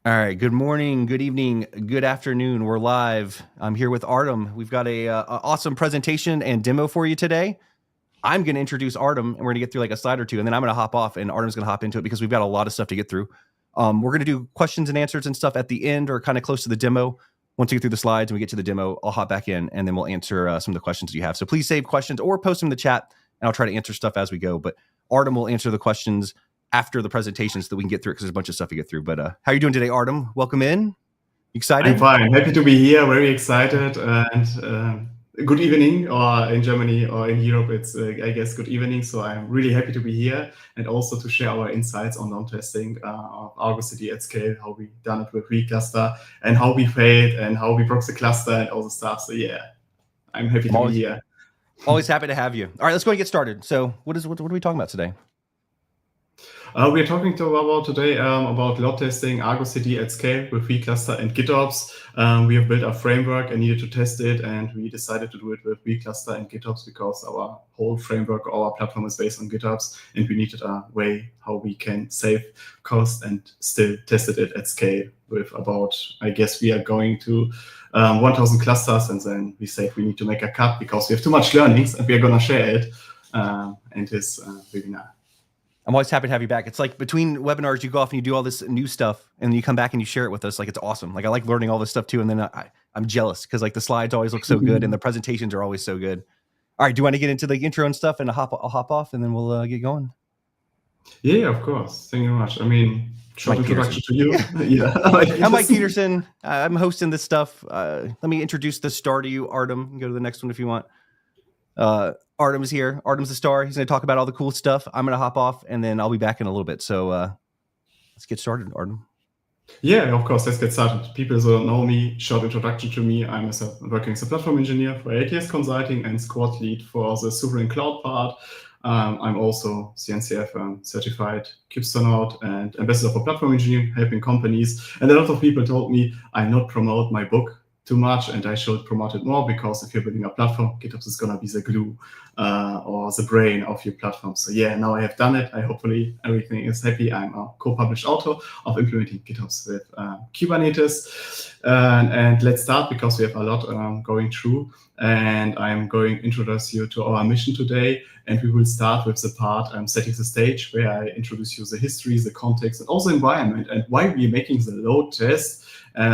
All right. Good morning, good evening, good afternoon. We're live. I'm here with Artem. We've got a awesome presentation and demo for you today. I'm going to introduce Artem, and we're going to get through like a slide or two, and then I'm going to hop off, and Artem's going to hop into it because we've got a lot of stuff to get through. We're going to do questions and answers and stuff at the end or kind of close to the demo. Once we get through the slides and we get to the demo, I'll hop back in, and then we'll answer some of the questions that you have. So please save questions or post them in the chat, and I'll try to answer stuff as we go. But Artem will answer the questions after the presentation so that we can get through it because there's a bunch of stuff to get through. But how are you doing today, Artem? Welcome in. Excited? I'm fine. Happy to be here. Very excited. And good evening, or in Germany or in Europe, it's, I guess, good evening. So I'm really happy to be here and also to share our insights on non-testing of Argo CD at scale, how we done it with vCluster and how we failed and how we broke the cluster and all the stuff. So yeah, I'm happy to be here. Always happy to have you. All right, let's go and get started. So what are we talking about today? We're talking today about load testing Argo CD at scale with vCluster and GitOps. We have built a framework and needed to test it, and we decided to do it with vCluster and GitOps because our whole framework, our platform is based on GitOps, and we needed a way how we can save cost and still tested it at scale with about, I guess we are going to 1,000 clusters, and then we said we need to make a cut because we have too much learnings, and we are going to share it in this webinar. I'm always happy to have you back. It's like between webinars, you go off and you do all this new stuff, and then you come back and you share it with us. Like, it's awesome. Like, I like learning all this stuff too. And then I'm jealous because like the slides always look so good and the presentations are always so good. All right. Do you want to get into the intro and stuff, and I'll hop off and then we'll get going? Yeah, of course. Thank you very much. I mean, short introduction to you. Yeah. I'm Mike Peterson. I'm hosting this stuff. Let me introduce the star to you, Artem. You can go to the next one if you want. Artem is here. Artem's the star. He's going to talk about all the cool stuff. I'm going to hop off, and then I'll be back in a little bit. So let's get started, Artem. Yeah, of course. Let's get started. People who don't know me, short introduction to me. I'm working as a platform engineer for ATS Consulting and squad lead for the sovereign cloud part. I'm also CNCF certified kubestronaut and ambassador for platform engineering, helping companies. And a lot of people told me I not promote my book too much, and I should promote it more because if you're building a platform, GitOps is gonna be the glue or the brain of your platform. So yeah, now I have done it. Hopefully everything is happy. I'm a co-published author of implementing GitOps with Kubernetes. And let's start because we have a lot going through, and I'm going to introduce you to our mission today. And we will start with the part setting the stage, where I introduce you the history, the context, and also environment, and why we're making the load test.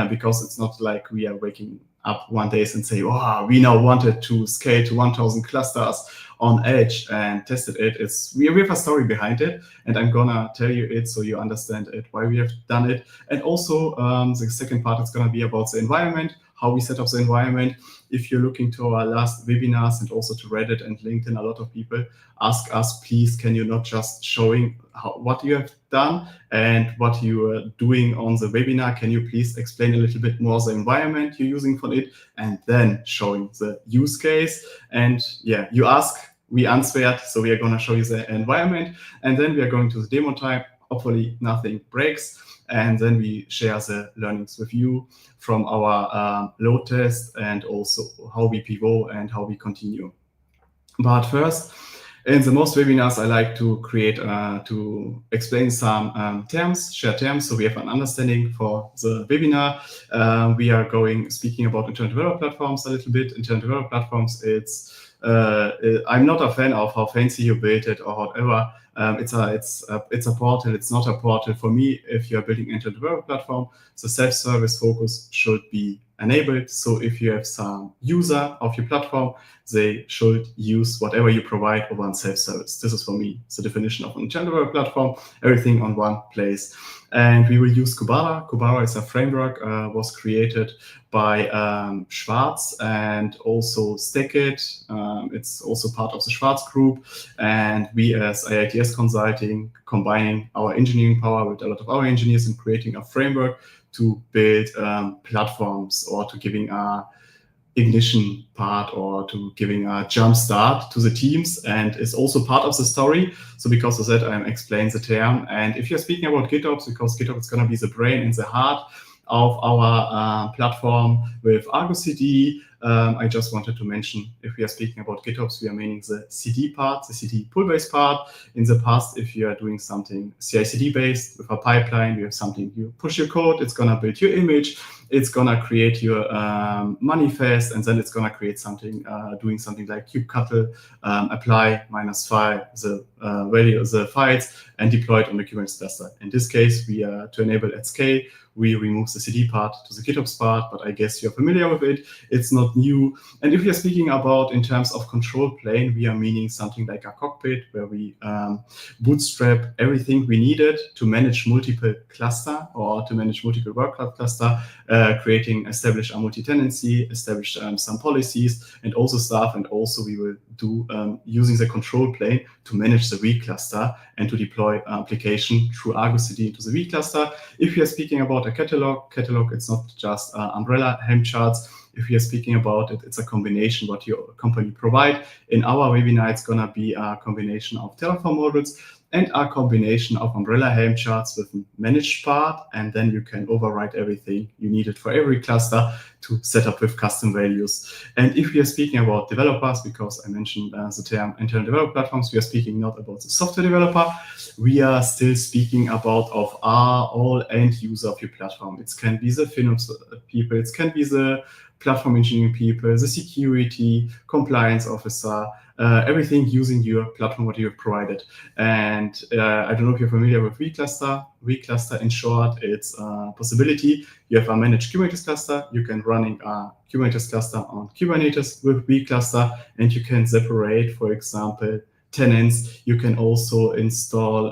Because it's not like we are waking up one day and say, oh, we now wanted to scale to 1,000 clusters on edge and tested it. We have a story behind it, and I'm gonna tell you it so you understand it, why we have done it. And also the second part is gonna be about the environment, how we set up the environment. If you're looking to our last webinars and also to Reddit and LinkedIn, a lot of people ask us, please, can you not just showing what you have done and what you are doing on the webinar? Can you please explain a little bit more the environment you're using for it, and then showing the use case? And yeah, you ask, we answered, so we are going to show you the environment, and then we are going to the demo time. Hopefully nothing breaks. And then we share the learnings with you from our load test, and also how we pivot and how we continue. But first, in the most webinars, I like to create, to explain some terms, share terms, so we have an understanding for the webinar. We are speaking about internal developer platforms a little bit. Internal developer platforms, I'm not a fan of how fancy you build it or whatever. It's a portal. It's not a portal. For me, if you're building an internal developer platform, the self-service focus should be enabled. So if you have some user of your platform, they should use whatever you provide over on self-service. This is for me the definition of an internal developer platform, everything on one place. And we will use Kubara. Kubara is a framework, was created by Schwarz and also Stackit. It's also part of the Schwarz group. And we as IITS Consulting, combining our engineering power with a lot of our engineers and creating a framework to build platforms, or to giving a ignition part, or to giving a jump start to the teams, and is also part of the story. So because of that, I explain the term. And if you're speaking about GitOps, because GitOps is going to be the brain and the heart of our platform with Argo CD, I just wanted to mention, if we are speaking about GitOps, we are meaning the CD part, the CD pull-based part. In the past, if you are doing something CI/CD based with a pipeline, you have something, you push your code, it's gonna build your image, it's gonna create your manifest, and then it's gonna create something, doing something like kubectl, apply -5 the value of the files, and deploy it on the Kubernetes cluster. In this case, we to enable at scale, we remove the CD part to the GitOps part, but I guess you're familiar with it. It's not new. And if we are speaking about in terms of control plane, we are meaning something like a cockpit where we bootstrap everything we needed to manage multiple cluster or to manage multiple workload cluster, establish a multi-tenancy, establish some policies and also stuff. And also we will do using the control plane to manage the vCluster and to deploy application through Argo CD into the vCluster. If we are speaking about a catalog, it's not just umbrella Helm charts. If we are speaking about it, it's a combination what your company provide. In our webinar, it's gonna be a combination of Terraform modules and a combination of umbrella Helm charts with managed part, and then you can override everything you needed for every cluster to set up with custom values. And if we are speaking about developers, because I mentioned the term internal developer platforms, we are speaking not about the software developer, we are still speaking about all end user of your platform. It can be the FinOps people, it can be the platform engineering people, the security, compliance officer, everything using your platform, what you have provided. And I don't know if you're familiar with vCluster. vCluster, in short, it's a possibility. You have a managed Kubernetes cluster. You can running a Kubernetes cluster on Kubernetes with vCluster, and you can separate, for example, tenants. You can also install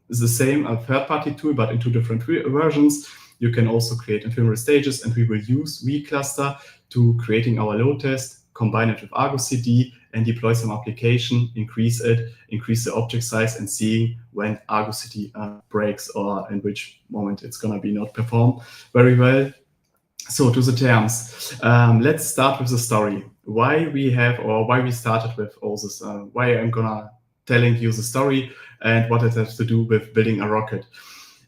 the same third-party tool, but in 2 different versions. You can also create ephemeral stages, and we will use vCluster to creating our load test, combine it with Argo CD, and deploy some application, increase the object size, and seeing when Argo CD breaks or in which moment it's gonna be not perform very well. So to the terms, let's start with the story. Why we started with all this, why I'm gonna telling you the story and what it has to do with building a rocket.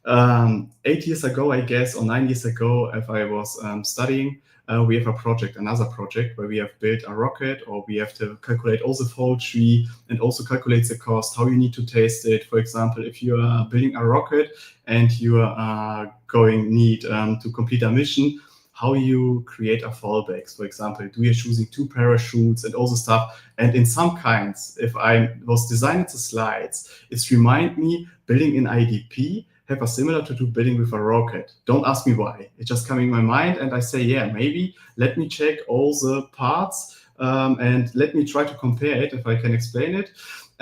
8 years ago, I guess, or 9 years ago, if I was studying, we have another project where we have built a rocket, or we have to calculate all the fault tree and also calculate the cost, how you need to test it. For example, if you are building a rocket and you are need to complete a mission, how you create a fallbacks. For example, do you choosing 2 parachutes and all the stuff. And in some kinds, if I was designing the slides, it's remind me building in IDP have a similar to do building with a rocket. Don't ask me why. It's just coming in my mind, and I say, yeah, maybe let me check all the parts and let me try to compare it if I can explain it.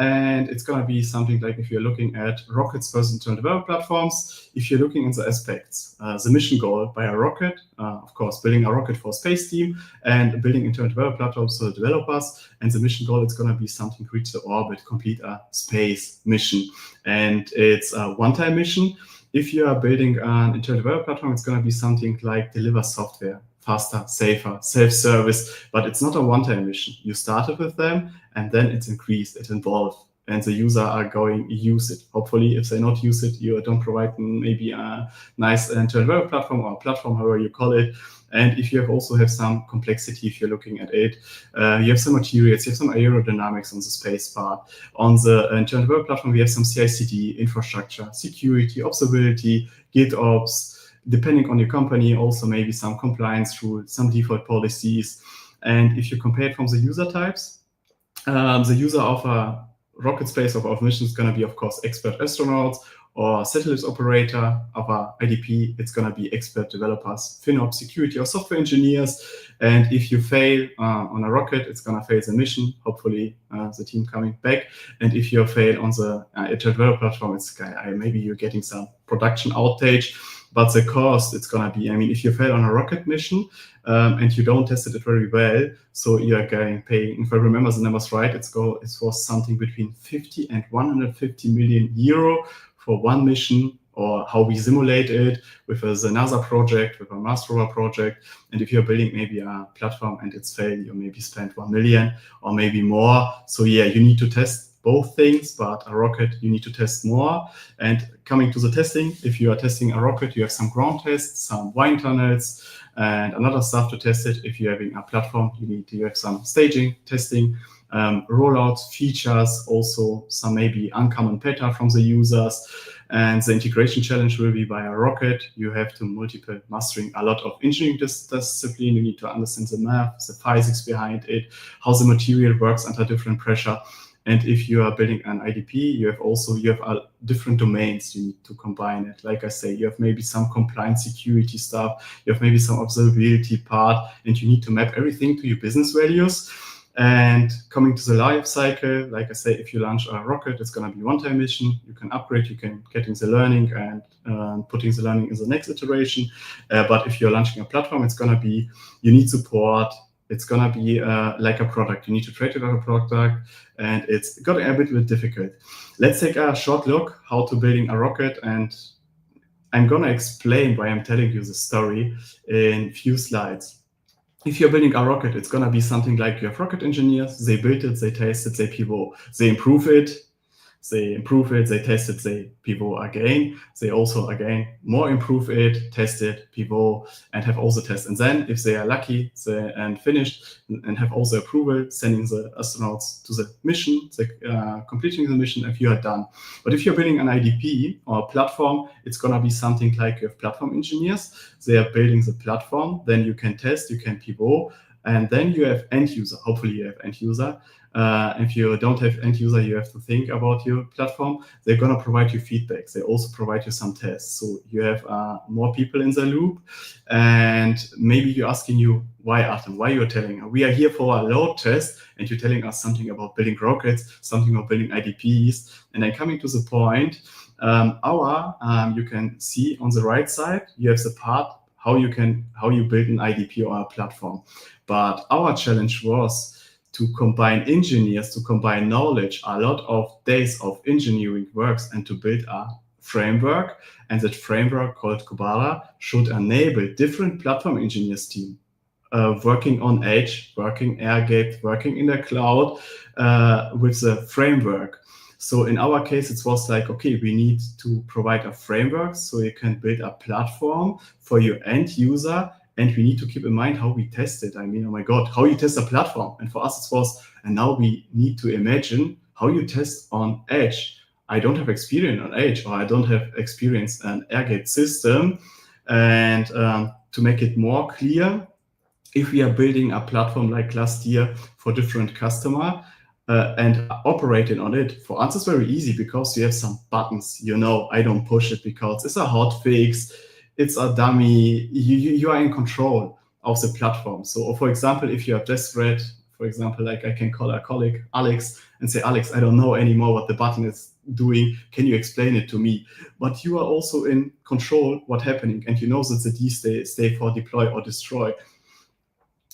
And it's going to be something like if you're looking at rockets versus internal development platforms, if you're looking in the aspects, the mission goal by a rocket, of course, building a rocket for a space team and building internal development platforms for the developers. And the mission goal is going to be something to reach the orbit, complete a space mission. And it's a one-time mission. If you are building an internal development platform, it's going to be something like deliver software faster, safer, self-service, but it's not a one-time mission. You started with them, and then it's increased, it evolved, and the user are going to use it. Hopefully, if they not use it, you don't provide maybe a nice internal development platform or a platform, however you call it. And if you also have some complexity, if you're looking at it, you have some materials, you have some aerodynamics on the space part. On the internal development platform, we have some CI/CD, infrastructure, security, observability, GitOps, depending on your company, also maybe some compliance rules, some default policies. And if you compare it from the user types, the user of a rocket space of our mission is going to be, of course, expert astronauts, or satellite operator of a IDP, it's going to be expert developers, FinOps, security, or software engineers. And if you fail on a rocket, it's going to fail the mission, hopefully the team coming back. And if you fail on the internal development platform, it's maybe you're getting some production outage. But the cost, it's going to be, if you fail on a rocket mission and you don't test it very well, so you are paying, if I remember the numbers right, it was something between 50 and 150 million euro for one mission, or how we simulate it with another project, with a master rover project. And if you're building maybe a platform and it's failed, you maybe spend 1 million or maybe more. So yeah, you need to test both things, but a rocket, you need to test more. And coming to the testing, if you are testing a rocket, you have some ground tests, some wind tunnels, and another stuff to test it. If you're having a platform, you need to have some staging, testing, rollouts, features, also some maybe uncommon pattern from the users. And the integration challenge will be by a rocket. You have to multiple mastering a lot of engineering discipline. You need to understand the math, the physics behind it, how the material works under different pressure. And if you are building an IDP, you have different domains you need to combine it. Like I say, you have maybe some compliance security stuff, you have maybe some observability part, and you need to map everything to your business values. And coming to the life cycle, like I say, if you launch a rocket, it's going to be one-time mission. You can upgrade, you can get in the learning and putting the learning in the next iteration. But if you're launching a platform, it's going to be, you need support. It's going to be like a product. You need to treat it as a product, and it's got a bit difficult. Let's take a short look how to building a rocket, and I'm going to explain why I'm telling you the story in few slides. If you're building a rocket, it's going to be something like you have rocket engineers, they build it, they test it, they pivot, they improve it, they test it, they pivot again. They also, again, more improve it, test it, pivot, and have all the tests. And then if they are lucky and finished and have all the approval, sending the astronauts to the mission, completing the mission if you are done. But if you're building an IDP or a platform, it's going to be something like you have platform engineers. They are building the platform, then you can test, you can pivot, and then you have end user. Hopefully you have end user. If you don't have end user, you have to think about your platform. They're going to provide you feedback. They also provide you some tests. So you have more people in the loop. And maybe you're asking you, why, Artem? Why you're telling? We are here for a load test, and you're telling us something about building rockets, something about building IDPs. And then coming to the point, you can see on the right side, you have the part how you build an IDP or a platform. But our challenge was to combine engineers, to combine knowledge, a lot of days of engineering works, and to build a framework. And that framework called Kubara should enable different platform engineers team working on edge, working air-gapped, working in the cloud with the framework. So in our case, it was like, okay, we need to provide a framework so you can build a platform for your end user. And we need to keep in mind how we test it. I mean, oh my God, how you test a platform. And for us, it was, and now we need to imagine how you test on edge. I don't have experience on edge, or I don't have experience in air-gapped system. And to make it more clear, if we are building a platform like last year for different customer and operating on it, for us it's very easy because you have some buttons. I don't push it because it's a hot fix. It's a dummy. You are in control of the platform. So, for example, if you are desperate, for example, like I can call a colleague, Alex, and say, Alex, I don't know anymore what the button is doing. Can you explain it to me? But you are also in control what's happening, and you know that the D stay for deploy or destroy.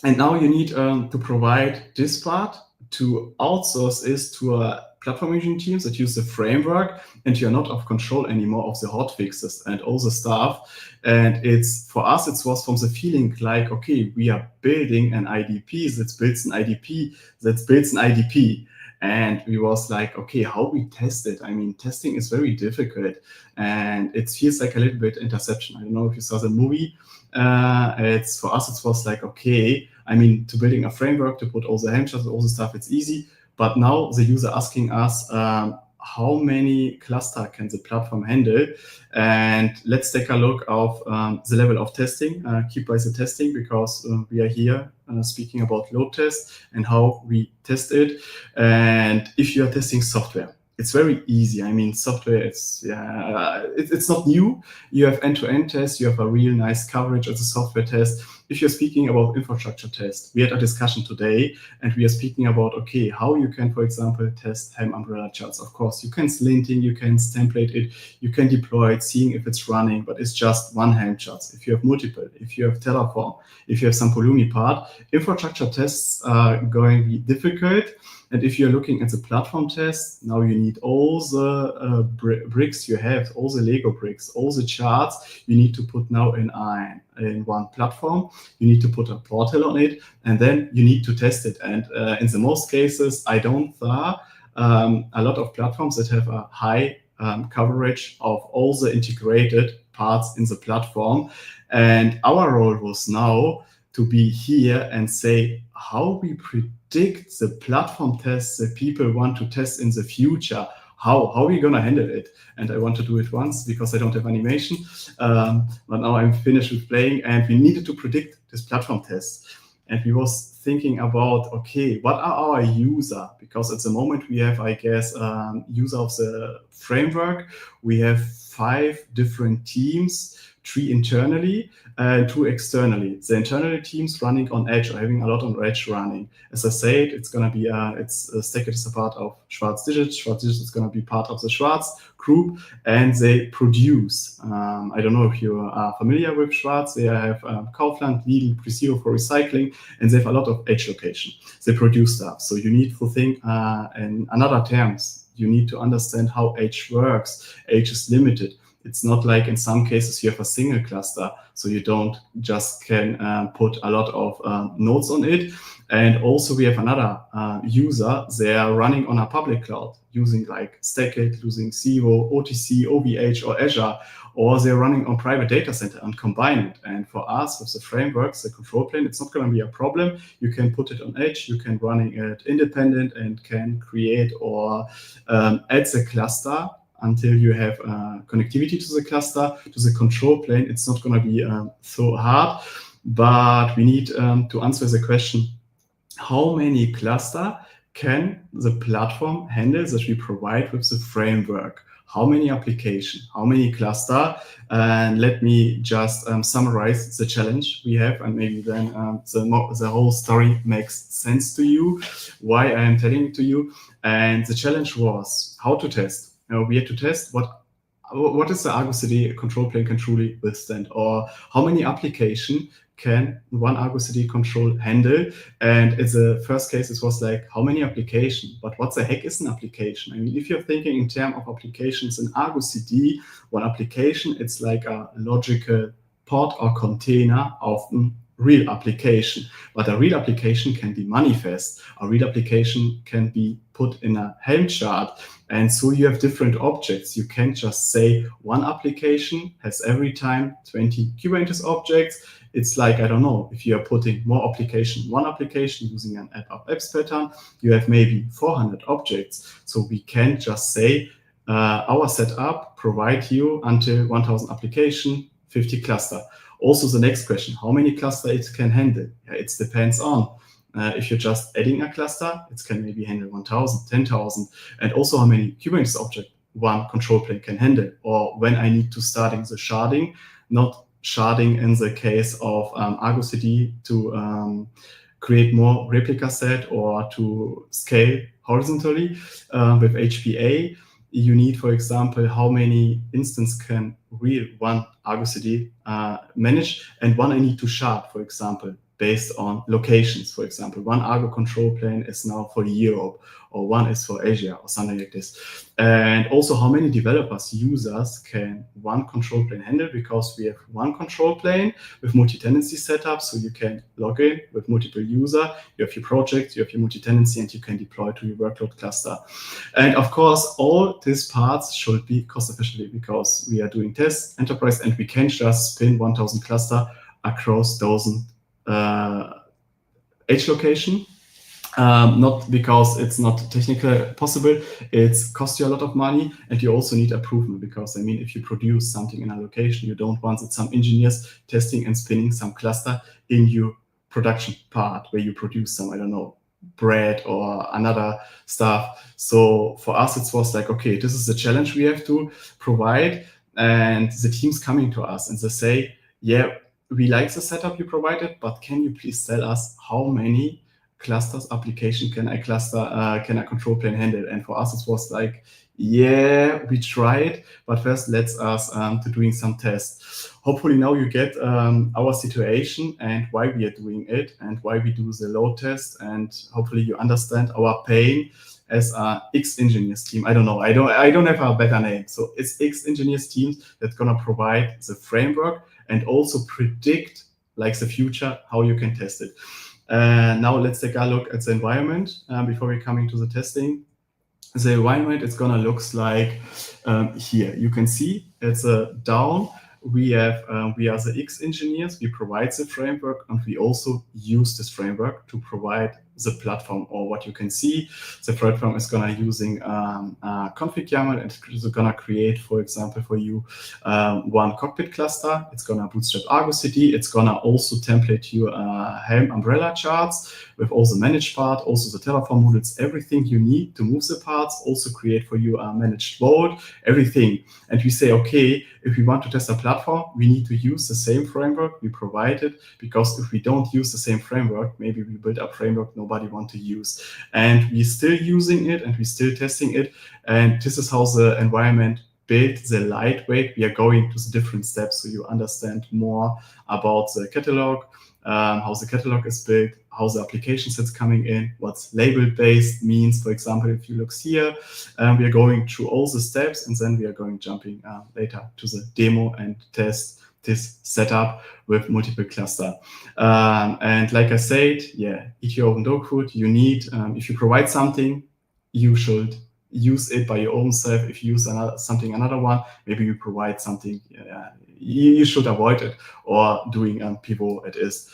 And now you need to provide this part to outsource this to a platform engineering teams that use the framework, and you're not of control anymore of the hot fixes and all the stuff. And it's, for us, it was from the feeling like, okay, we are building an IDP that builds an IDP that builds an IDP. And we was like, okay, how we test it? I mean, testing is very difficult, and it feels like a little bit interception. I don't know if you saw the movie. It's, for us, it was like, okay, I mean, to building a framework, to put all the hamsters, all the stuff, it's easy. But now the user asking us, how many cluster can the platform handle? And let's take a look of the level of testing, keep by the testing, because we are here speaking about load tests and how we test it. And if you are testing software, it's very easy. I mean, software, it's not new. You have end-to-end tests. You have a real nice coverage of the software test. If you're speaking about infrastructure tests, we had a discussion today, and we are speaking about, okay, how you can, for example, test Helm umbrella charts. Of course, you can slinting, you can template it, you can deploy it, seeing if it's running, but it's just one Helm charts. If you have multiple, if you have Terraform, if you have some Pulumi part, infrastructure tests are going to be difficult. And if you're looking at the platform test, now you need all the bricks you have, all the Lego bricks, all the charts you need to put now in one platform. You need to put a portal on it, and then you need to test it. And in the most cases, I don't a lot of platforms that have a high coverage of all the integrated parts in the platform. And our role was now to be here and say how we predict the platform tests that people want to test in the future. How are we going to handle it? And I want to do it once because I don't have animation. But now I'm finished with playing, and we needed to predict this platform test. And we was thinking about, okay, what are our user? Because at the moment we have, I guess, user of the framework. We have 5 different teams, 3 internally and 2 externally. The internal teams running on Edge or having a lot on Edge running. As I said, it's going to be, Stackit is a part of Schwarz Digits. Schwarz Digits is going to be part of the Schwarz group, and they produce. I don't know if you are familiar with Schwarz. They have Kaufland, Lidl, Preseo for recycling, and they have a lot of Edge location. They produce stuff. So you need to think in another terms. You need to understand how Edge works. Edge is limited. It's not like in some cases you have a single cluster, so you don't just can put a lot of nodes on it. And also we have another user, they are running on a public cloud using like Stackit, using Civo, OTC, OVH, or Azure, or they're running on private data center and combine it. And for us, with the frameworks, the control plane, it's not going to be a problem. You can put it on Edge, you can run it independent and can create or add the cluster until you have connectivity to the cluster, to the control plane. It's not going to be so hard, but we need to answer the question, how many cluster can the platform handle that we provide with the framework? How many application, how many cluster? And let me just summarize the challenge we have, and maybe then the whole story makes sense to you, why I am telling it to you. And the challenge was how to test. We had to test what is the Argo CD control plane can truly withstand, or how many application can one Argo CD control handle. And in the first case, it was like, how many application? But what the heck is an application? I mean, if you're thinking in terms of applications in Argo CD, one application, it's like a logical pod or container of real application. But a real application can be manifest. A real application can be put in a Helm chart. And so you have different objects. You can't just say one application has every time 20 Kubernetes objects. It's like, I don't know, if you are putting more application, one application using an app of apps pattern, you have maybe 400 objects. So we can't just say our setup provide you until 1000 application, 50 cluster. Also the next question, how many cluster it can handle? It depends on. If you're just adding a cluster, it can maybe handle 1000, 10,000. And also how many Kubernetes object one control plane can handle. Or when I need to starting the sharding, not sharding in the case of Argo CD to create more replica set or to scale horizontally with HPA. You need, for example, how many instance can real one Argo CD manage, and one I need to shard, for example, based on locations. For example, one Argo control plane is now for Europe, or one is for Asia, or something like this. And also how many developers, users can one control plane handle, because we have one control plane with multi-tenancy setup, so you can log in with multiple user, you have your project, you have your multi-tenancy, and you can deploy to your workload cluster. And of course, all these parts should be cost efficiently, because we are doing tests, enterprise, and we can just spin 1000 cluster across 1000 edge location. Not because it's not technically possible, it's cost you a lot of money, and you also need approval, because I mean, if you produce something in a location, you don't want that some engineers testing and spinning some cluster in your production part where you produce some, I don't know, bread or another stuff. So for us, it was like, okay, this is the challenge we have to provide, and the team's coming to us and they say, yeah, we like the setup you provided, but can you please tell us how many clusters application can a control plane handle? And for us, it was like, yeah, we tried, but first let's us to doing some tests. Hopefully now you get our situation and why we are doing it and why we do the load test, and hopefully you understand our pain as a X engineers team. I don't know, I don't have a better name. So it's X engineers teams that's gonna provide the framework and also predict like the future, how you can test it. Now let's take a look at the environment before we come into the testing. the environment is gonna looks like here. You can see it's a down. We are the X engineers. We provide the framework, and we also use this framework to provide the platform. Or what you can see, the platform is gonna using a config YAML, and it's gonna create, for example, for you one cockpit cluster. It's gonna bootstrap Argo CD. It's gonna also template you Helm umbrella charts with all the managed part, also the Terraform modules, everything you need to move the parts. Also create for you a managed vault, everything. And we say, okay, if we want to test a platform, we need to use the same framework we provided, because if we don't use the same framework, maybe we build a framework nobody want to use. And we're still using it and we're still testing it. And this is how the environment built the lightweight. We are going to the different steps so you understand more about the catalog, how the catalog is built, how the application sets coming in, what's label-based means. For example, if you look here, we are going through all the steps, and then we are going jumping later to the demo and test this setup with multiple cluster. And like I said, yeah, eat your own dog food. You need, if you provide something, you should use it by your own self. If you use another one, maybe you provide something, you should avoid it, or doing pivot it is.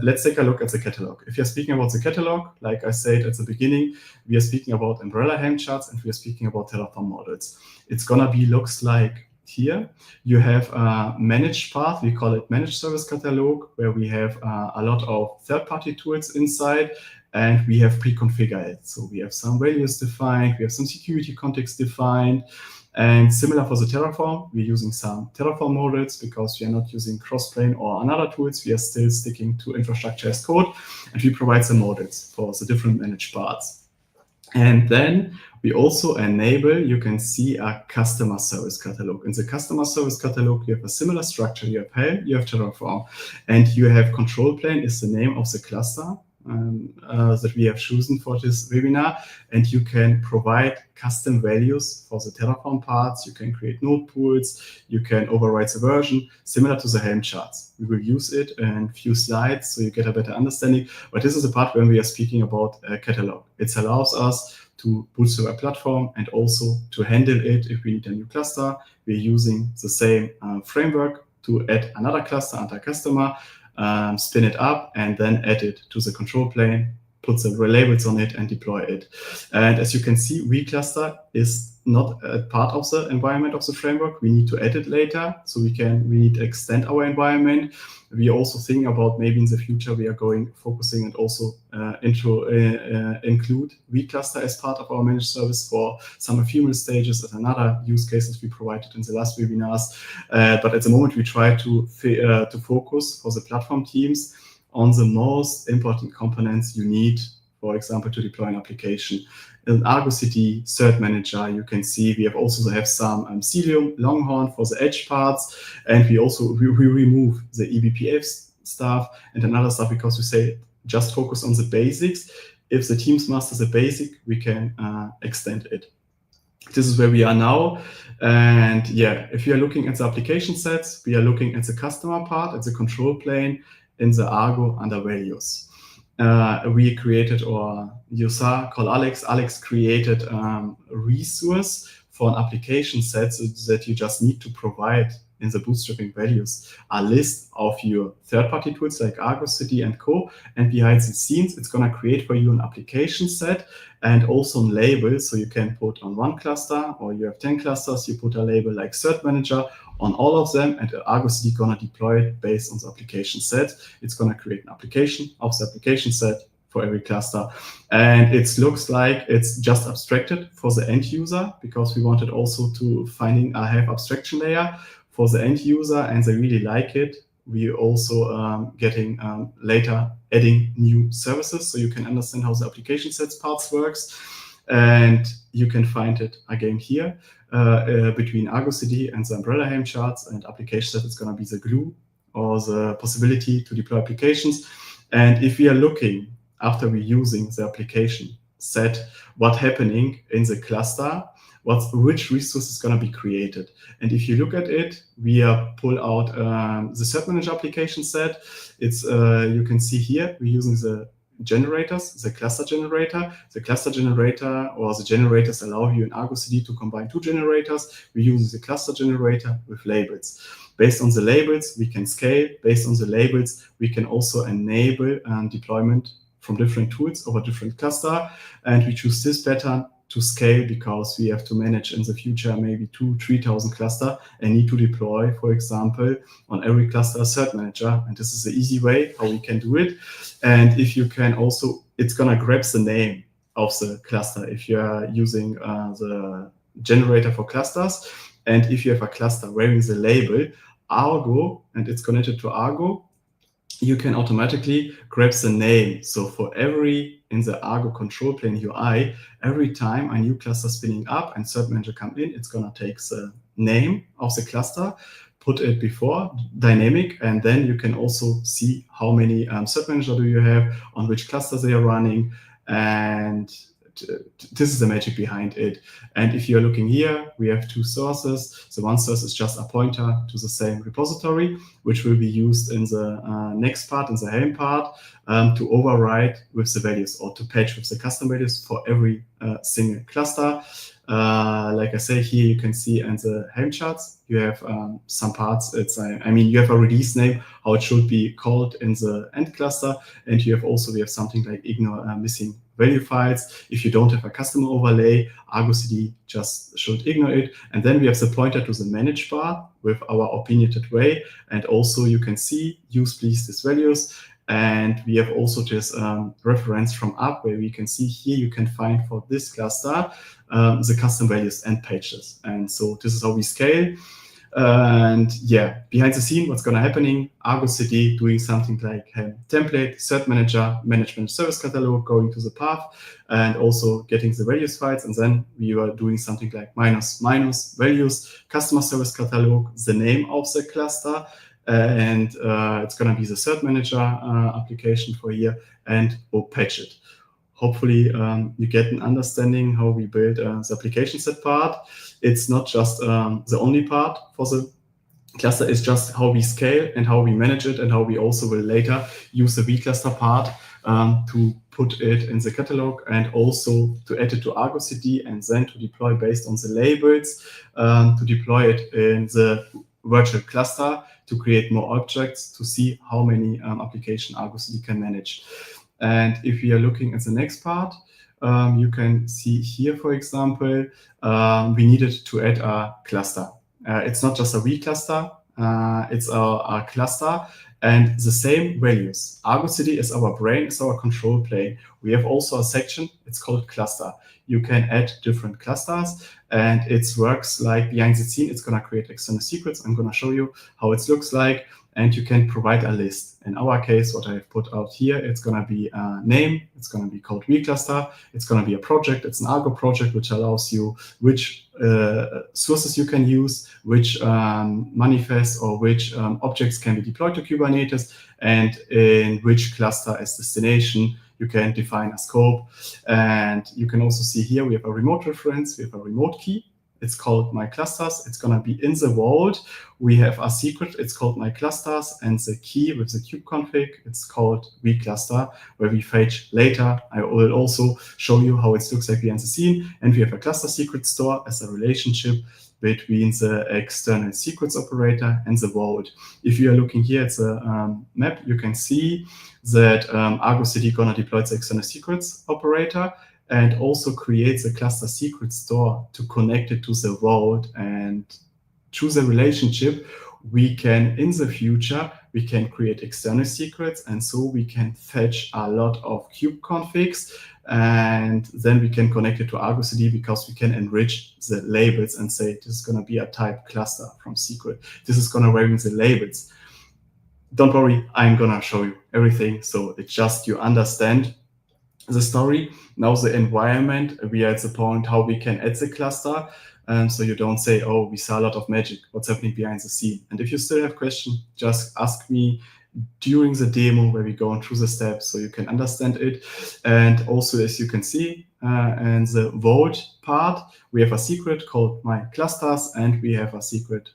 Let's take a look at the catalog. If you're speaking about the catalog, like I said at the beginning, we are speaking about umbrella Helm charts, and we are speaking about Terraform models. It's gonna be looks like here. You have a managed part, we call it managed service catalog, where we have a lot of third-party tools inside, and we have pre-configured it. So we have some values defined, we have some security context defined. And similar for the Terraform, we're using some Terraform models because we are not using Crossplane or another tools. We are still sticking to infrastructure as code, and we provide some models for the different managed parts. And then we also enable, you can see a customer service catalog. In the customer service catalog, you have a similar structure. You have Helm, you have Terraform, and you have control plane is the name of the cluster that we have chosen for this webinar. And you can provide custom values for the Terraform parts. You can create node pools. You can override the version, similar to the Helm charts. We will use it in a few slides so you get a better understanding. But this is the part when we are speaking about a catalog. It allows us to bootstrap a platform and also to handle it if we need a new cluster. We're using the same framework to add another cluster under customer, spin it up, and then add it to the control plane, put the labels on it, and deploy it. And as you can see, vCluster is not a part of the environment of the framework. We need to add it later, so we need to extend our environment. We are also thinking about maybe in the future we are focusing and also include vCluster as part of our managed service for some ephemeral stages and another use cases we provided in the last webinars. But at the moment we try to focus for the platform teams on the most important components you need, for example, to deploy an application. In Argo CD, Cert Manager, you can see we also have some Cilium, Longhorn for the edge parts, and we remove the eBPF stuff and another stuff because we say just focus on the basics. If the teams master the basic, we can extend it. This is where we are now. And yeah, if you are looking at the application sets, we are looking at the customer part, at the control plane, in the Argo under values. We created, or you saw, call Alex. Alex created a resource for an application set so that you just need to provide in the bootstrapping values a list of your third-party tools like Argo CD and Co. And behind the scenes, it's going to create for you an application set and also a label. So you can put on one cluster, or you have 10 clusters, you put a label like Cert Manager on all of them, and Argo CD is going to deploy it based on the application set. It's going to create an application of the application set for every cluster. And it looks like it's just abstracted for the end user, because we wanted also to have abstraction layer for the end user, and they really like it. We also getting later adding new services, so you can understand how the application sets parts works. And you can find it again here between Argo CD and the umbrella Helm charts and application set. It's going to be the glue or the possibility to deploy applications. And if we are looking after we're using the application set, what's happening in the cluster, which resource is going to be created. And if you look at it, we pull out the Cert Manager application set. It's you can see here we're using the generators, the cluster generator. The cluster generator or the generators allow you in Argo CD to combine two generators. We use the cluster generator with labels. Based on the labels, we can scale. Based on the labels, we can also enable deployment from different tools over different cluster. And we choose this pattern to scale because we have to manage in the future maybe 2,000-3,000 cluster and need to deploy, for example, on every cluster a cert manager. And this is the easy way how we can do it. And if you can also, it's gonna grab the name of the cluster if you are using the generator for clusters. And if you have a cluster wearing the label Argo and it's connected to Argo, you can automatically grab the name. So for every, in the Argo control plane UI, every time a new cluster spinning up and cert manager come in, it's gonna take the name of the cluster, put it before dynamic, and then you can also see how many cert manager do you have, on which clusters they are running, and this is the magic behind it. And if you're looking here, we have two sources. So one source is just a pointer to the same repository, which will be used in the next part, in the Helm part, to override with the values or to patch with the custom values for every single cluster. Like I say, here you can see in the Helm charts, you have some parts. It's, I mean, you have a release name, how it should be called in the end cluster. And you have also, we have something like ignore missing value files. If you don't have a custom overlay, Argo CD just should ignore it. And then we have the pointer to the manage bar with our opinionated way. And also you can see use please these values. And we have also this reference from up where we can see here you can find for this cluster the custom values and pages. And so this is how we scale. And yeah, behind the scene, what's going to happening, Argo CD doing something like template, cert manager, management service catalog, going to the path, and also getting the values files. And then we are doing something like minus values, customer service catalog, the name of the cluster, and it's going to be the cert manager application for here, and we'll patch it. Hopefully you get an understanding how we build the application set part. It's not just the only part for the cluster, it's just how we scale and how we manage it, and how we also will later use the vCluster part to put it in the catalog and also to add it to Argo CD and then to deploy based on the labels, to deploy it in the virtual cluster to create more objects to see how many application Argo CD can manage. And if we are looking at the next part, you can see here, for example, we needed to add a cluster. It's not just a vCluster, it's a cluster and the same values. Argo CD is our brain, is our control plane. We have also a section, it's called cluster. You can add different clusters and it works like behind the scene. It's going to create external secrets. I'm going to show you how it looks like. And you can provide a list. In our case, what I've put out here, it's going to be a name. It's going to be called vCluster. It's going to be a project. It's an Argo project, which allows you which sources you can use, which manifest or which objects can be deployed to Kubernetes, and in which cluster as destination. You can define a scope. And you can also see here, we have a remote reference. We have a remote key. It's called my clusters. It's going to be in the vault. We have a secret. It's called my clusters, and the key with the kubeconfig. It's called vCluster, where we fetch later. I will also show you how it looks like behind the scene. And we have a cluster secret store as a relationship between the external secrets operator and the vault. If you are looking here at the map, you can see that Argo CD gonna deploy the external secrets operator, and also creates a cluster secret store to connect it to the vault. And through the relationship, we can, in the future, we can create external secrets. And so we can fetch a lot of kube configs. And then we can connect it to Argo CD because we can enrich the labels and say, this is going to be a type cluster from secret. This is going to vary the labels. Don't worry, I'm going to show you everything. So it's just you understand the story. Now the environment, we are at the point how we can add the cluster. So you don't say, oh, we saw a lot of magic. What's happening behind the scene? And if you still have questions, just ask me during the demo where we go through the steps so you can understand it. And also, as you can see, in the vault part, we have a secret called my clusters, and we have a secret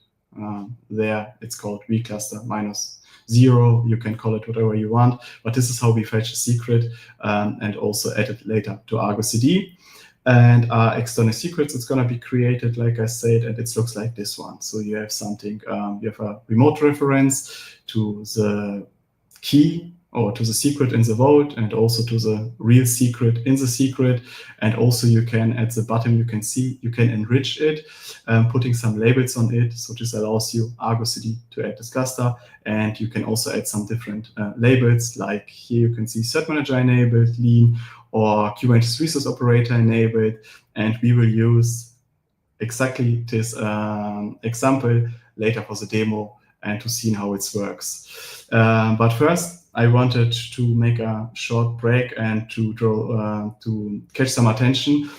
There it's called vCluster -0. You can call it whatever you want, but this is how we fetch a secret and also add it later to Argo CD. And our external secrets, it's going to be created, like I said, and it looks like this one. So you have something, you have a remote reference to the key or to the secret in the vault, and also to the real secret in the secret. And also you can, at the bottom, you can see, you can enrich it, putting some labels on it. So this allows you, Argo CD, to add this cluster. And you can also add some different labels, like here you can see Cert Manager enabled, lean, or Kubernetes Resource Operator enabled. And we will use exactly this example later for the demo and to see how it works. But first, I wanted to make a short break and to catch some attention.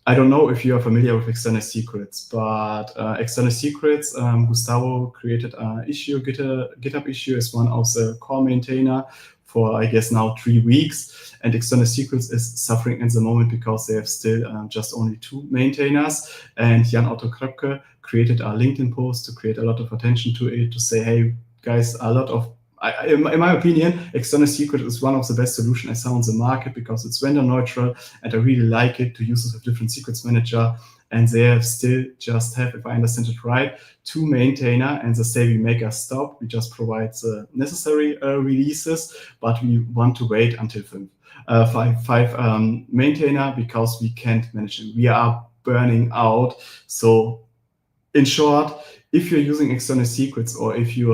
I don't know if you are familiar with external secrets, but external secrets, Gustavo created an issue, GitHub issue, as one of the core maintainer for, I guess, now 3 weeks. And external secrets is suffering at the moment because they have still just only 2 maintainers. And Jan Otto Kröpke created a LinkedIn post to create a lot of attention to it, to say, hey, guys, a lot of, in my opinion, external secret is one of the best solutions I saw on the market because it's vendor neutral, and I really like it to use it with different secrets manager. And they have still just have, if I understand it right, 2 maintainer, and they say we make a stop. We just provide the necessary releases, but we want to wait until 5 maintainer because we can't manage it. We are burning out. So in short, if you're using external secrets or if you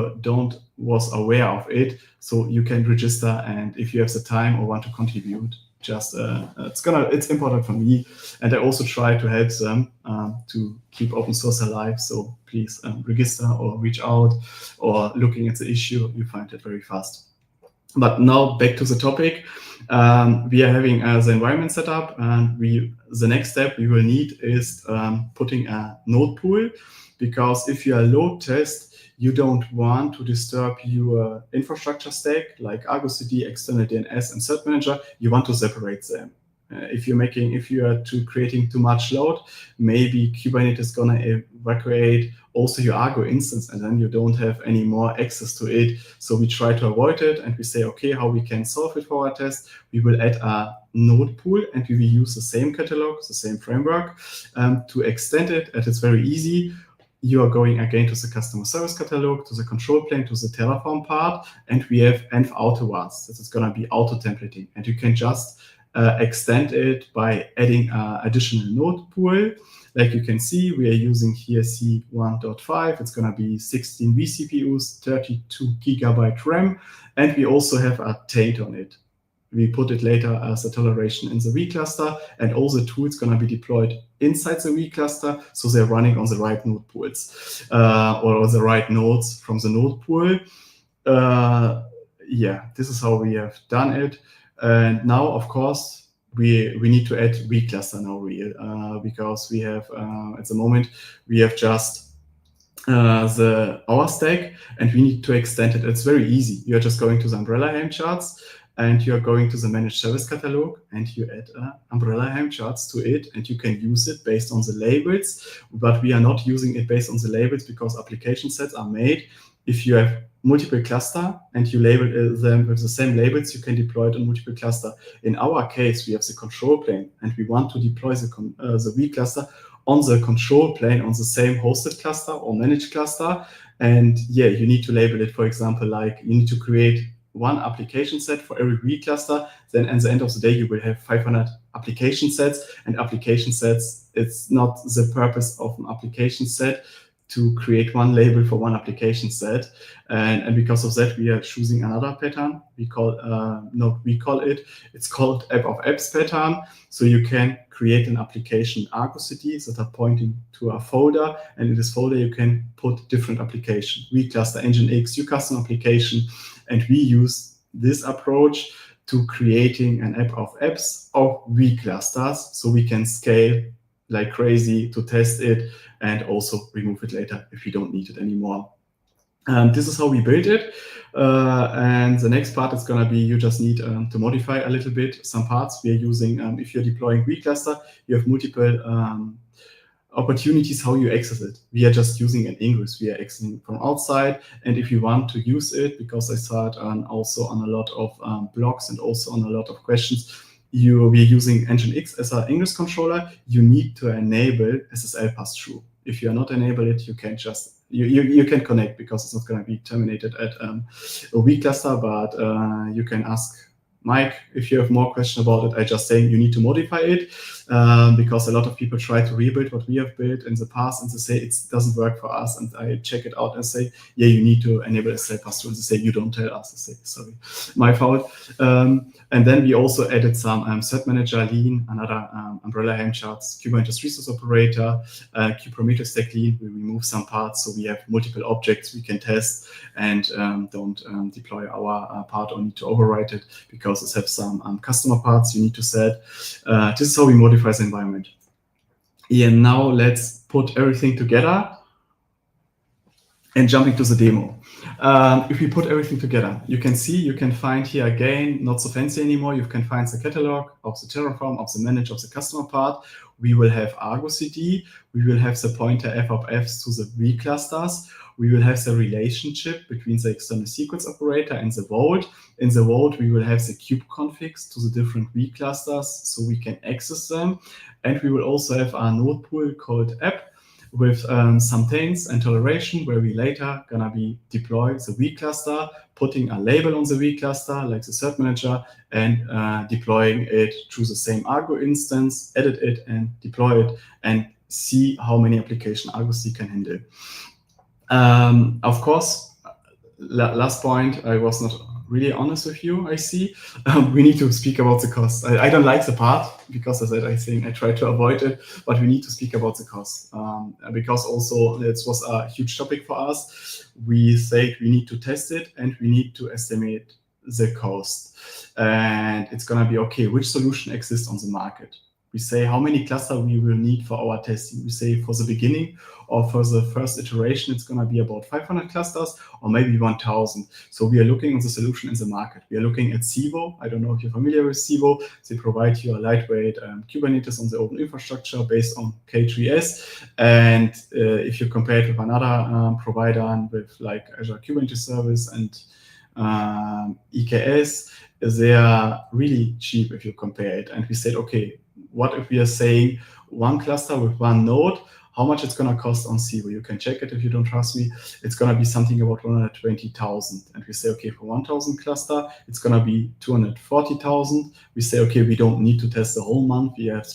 was aware of it, so you can register, and if you have the time or want to contribute, just it's important for me, and I also try to help them to keep open source alive. So please register or reach out, or looking at the issue, you find it very fast. But now back to the topic. We are having the environment set up, and the next step we will need is putting a node pool, because if you are load test, you don't want to disturb your infrastructure stack like Argo CD, external DNS, and Cert Manager. You want to separate them. If you are creating too much load, maybe Kubernetes is gonna evacuate also your Argo instance, and then you don't have any more access to it. So we try to avoid it, and we say, okay, how we can solve it for our test? We will add a node pool, and we will use the same catalog, the same framework to extend it, and it's very easy. You are going again to the customer service catalog, to the control plane, to the Terraform part, and we have env auto ones. This is going to be auto templating, and you can just extend it by adding additional node pool. Like you can see, we are using here C1.5. It's going to be 16 vCPUs, 32 GB RAM, and we also have a taint on it. We put it later as a toleration in the vCluster, and all the tools going to be deployed inside the vCluster, so they're running on the right node pools or the right nodes from the node pool. Yeah, this is how we have done it. And now, of course, we need to add vCluster now real because we have at the moment we have just our stack, and we need to extend it. It's very easy. You're just going to the umbrella Helm charts, and you're going to the managed service catalog, and you add umbrella Helm charts to it, and you can use it based on the labels. But we are not using it based on the labels because application sets are made. If you have multiple cluster and you label them with the same labels, you can deploy it on multiple cluster. In our case, we have the control plane, and we want to deploy the vCluster on the control plane on the same hosted cluster or managed cluster. And yeah, you need to label it, for example, like you need to create one application set for every vCluster. Then at the end of the day, you will have 500 application sets, and application sets, it's not the purpose of an application set to create one label for one application set. And because of that, we are choosing another pattern. It's called app of apps pattern. So you can create an application Argo CD that are pointing to a folder. And in this folder, you can put different application, vCluster, Nginx, your custom application. And we use this approach to creating an app of apps of vClusters, so we can scale like crazy to test it and also remove it later if you don't need it anymore. This is how we build it. And the next part is going to be, you just need to modify a little bit some parts. We are using, if you're deploying vCluster, you have multiple opportunities how you access it. We are just using an Ingress. We are accessing from outside. And if you want to use it, because I saw it also on a lot of blogs and also on a lot of questions, we're using Nginx as an Ingress controller. You need to enable SSL pass-through. If you are not enable it, you can just you can connect, because it's not going to be terminated at a vCluster, but you can ask Mike if you have more question about it. I just saying you need to modify it, because a lot of people try to rebuild what we have built in the past, and they say it doesn't work for us, and I check it out and say, yeah, you need to enable SSL pass-through, and they say, you don't tell us. I say, sorry, my fault. And then we also added some Cert Manager, Lean, another umbrella Helm charts, Kubernetes Resource Operator, Kubernetes Stack Lean. We remove some parts, so we have multiple objects we can test, and don't deploy our part or need to overwrite it, because it has some customer parts you need to set. This is how we modify the environment. Yeah, now let's put everything together and jump into the demo. If we put everything together, you can see, you can find here again, not so fancy anymore. You can find the catalog of the Terraform, of the manage of the customer part. We will have Argo CD. We will have the pointer f of f's to the vClusters. We will have the relationship between the external sequence operator and the vault. In the vault, we will have the kube configs to the different vClusters, so we can access them. And we will also have our node pool called app, with some taints and toleration, where we later gonna be deploy the vCluster, putting a label on the vCluster, like the Cert Manager, and deploying it through the same Argo instance, edit it and deploy it, and see how many applications Argo CD can handle. Of course, last point, I was not really honest with you, I see. We need to speak about the cost. I don't like the part, because as I think I try to avoid it, but we need to speak about the cost. Because also it was a huge topic for us. We said we need to test it and we need to estimate the cost. And it's gonna be, okay, which solution exists on the market? We say how many clusters we will need for our testing. We say for the beginning or for the first iteration, it's going to be about 500 clusters or maybe 1,000. So we are looking at the solution in the market. We are looking at Civo. I don't know if you're familiar with Civo. They provide you a lightweight Kubernetes on the open infrastructure based on K3S. And if you compare it with another provider with like Azure Kubernetes Service and EKS, they are really cheap if you compare it. And we said, okay, what if we are saying one cluster with one node, how much it's going to cost on Civo? You can check it if you don't trust me. It's going to be something about 120,000. And we say, okay, for 1,000 cluster, it's going to be 240,000. We say, okay, we don't need to test the whole month. We have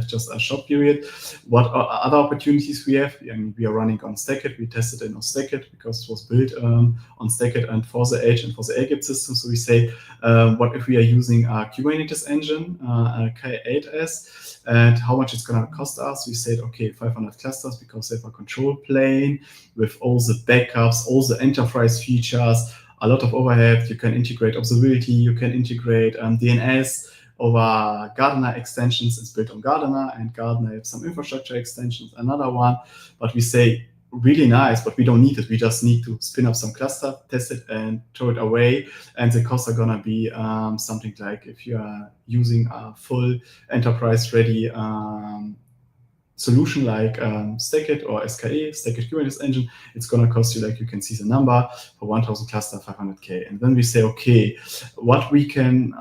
just a short period. What other opportunities we have? I mean, we are running on Stackit. We tested it on Stackit because it was built on Stackit and for the Edge and for the Agit system. So we say, what if we are using a Kubernetes engine, K8S, and how much it's going to cost us? We said, okay, 500 clusters, because they have a control plane with all the backups, all the enterprise features, a lot of overhead. You can integrate observability, you can integrate DNS over Gardener extensions. It's built on Gardener, and Gardener has some infrastructure extensions, another one. But we say, really nice, but we don't need it. We just need to spin up some cluster, test it, and throw it away. And the costs are going to be something like, if you are using a full enterprise-ready solution like Stackit or SKE, Stackit Kubernetes Engine, it's going to cost you, like you can see the number, for 1,000 cluster, 500K. And then we say, okay, what we can,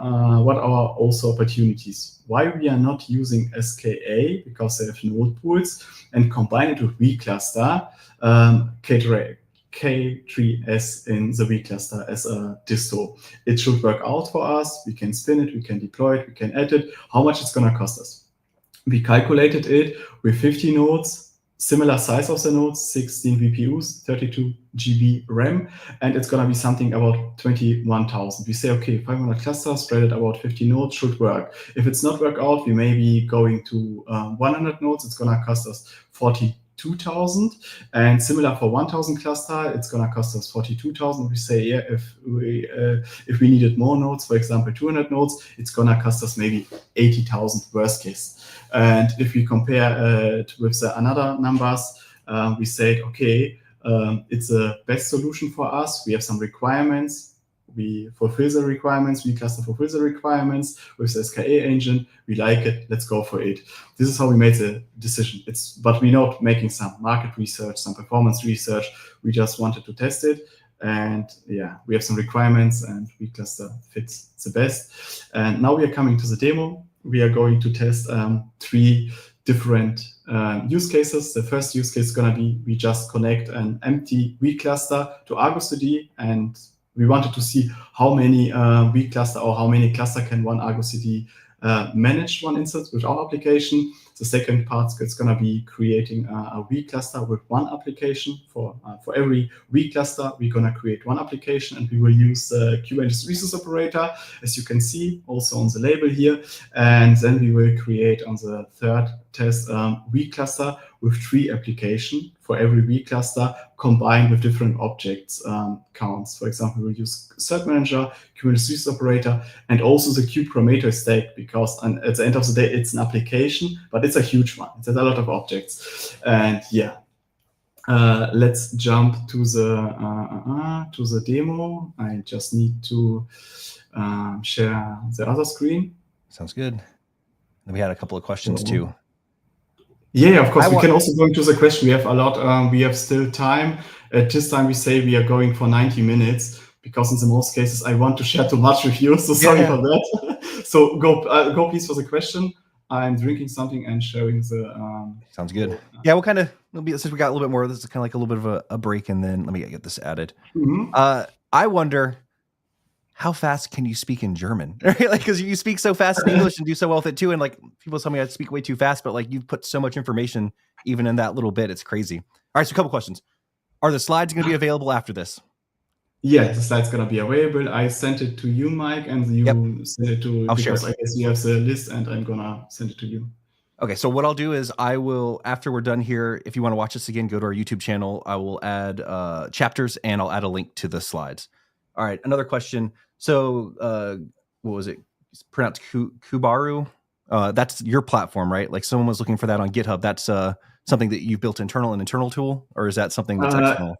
what are also opportunities? Why we are not using SKA, because they have node pools, and combine it with vCluster, K3S in the vCluster as a disto. It should work out for us. We can spin it, we can deploy it, we can add it. How much it's going to cost us? We calculated it with 50 nodes, similar size of the nodes, 16 VPUs, 32 GB RAM, and it's going to be something about 21,000. We say, okay, 500 clusters spread it about 50 nodes should work. If it's not work out, we may be going to 100 nodes. It's going to cost us 42,000, and similar for 1,000 cluster, it's going to cost us 42,000. We say, yeah, if we needed more nodes, for example, 200 nodes, it's going to cost us maybe 80,000 worst case. And if we compare it with the another numbers, we said, okay, it's the best solution for us. We have some requirements. we fulfill the requirements, vCluster fulfills the requirements with the SKA engine. We like it, let's go for it. This is how we made the decision. But we're not making some market research, some performance research. We just wanted to test it. And yeah, we have some requirements and vCluster fits the best. And now we are coming to the demo. We are going to test 3 different use cases. The first use case is going to be we just connect an empty vCluster to Argo CD, and we wanted to see how many vCluster or how many cluster can one Argo CD manage one instance with our application. The second part is going to be creating a vCluster with one application. For every vCluster, we're going to create one application, and we will use the Kubernetes resource operator, as you can see also on the label here. And then we will create on the third test vCluster with 3 applications for every vCluster combined with different objects counts. For example, we'll use Cert Manager, Kubernetes resource operator, and also the kubeparameter stack, because at the end of the day, it's an application, but it's a huge one. It has a lot of objects. And yeah, let's jump to the demo. I just need to share the other screen. Sounds good. And we had a couple of questions too. Yeah, of course. We can also go into the question. We have a lot. We have still time. At this time, we say we are going for 90 minutes because in the most cases, I want to share too much with you. So sorry for that. So go please for the question. I'm drinking something and sharing the. Sounds good. Yeah, we'll kind of since we got a little bit more. This is kind of like a little bit of a break, and then let me get this added. I wonder, how fast can you speak in German? Right? Like, because you speak so fast in English and do so well with it too. And like people tell me I speak way too fast, but like you've put so much information even in that little bit. It's crazy. All right, so a couple questions. Are the slides going to be available after this? Yeah, the slide's going to be available. I sent it to you, Mike, and you sent it to, because I guess you have the list, and I'm going to send it to you. Okay, so what I'll do is I will, after we're done here, if you want to watch this again, go to our YouTube channel. I will add chapters, and I'll add a link to the slides. All right, another question. So what was it? It's pronounced Kubaru. That's your platform, right? Like someone was looking for that on GitHub. That's something that you've built internal tool, or is that something that's external?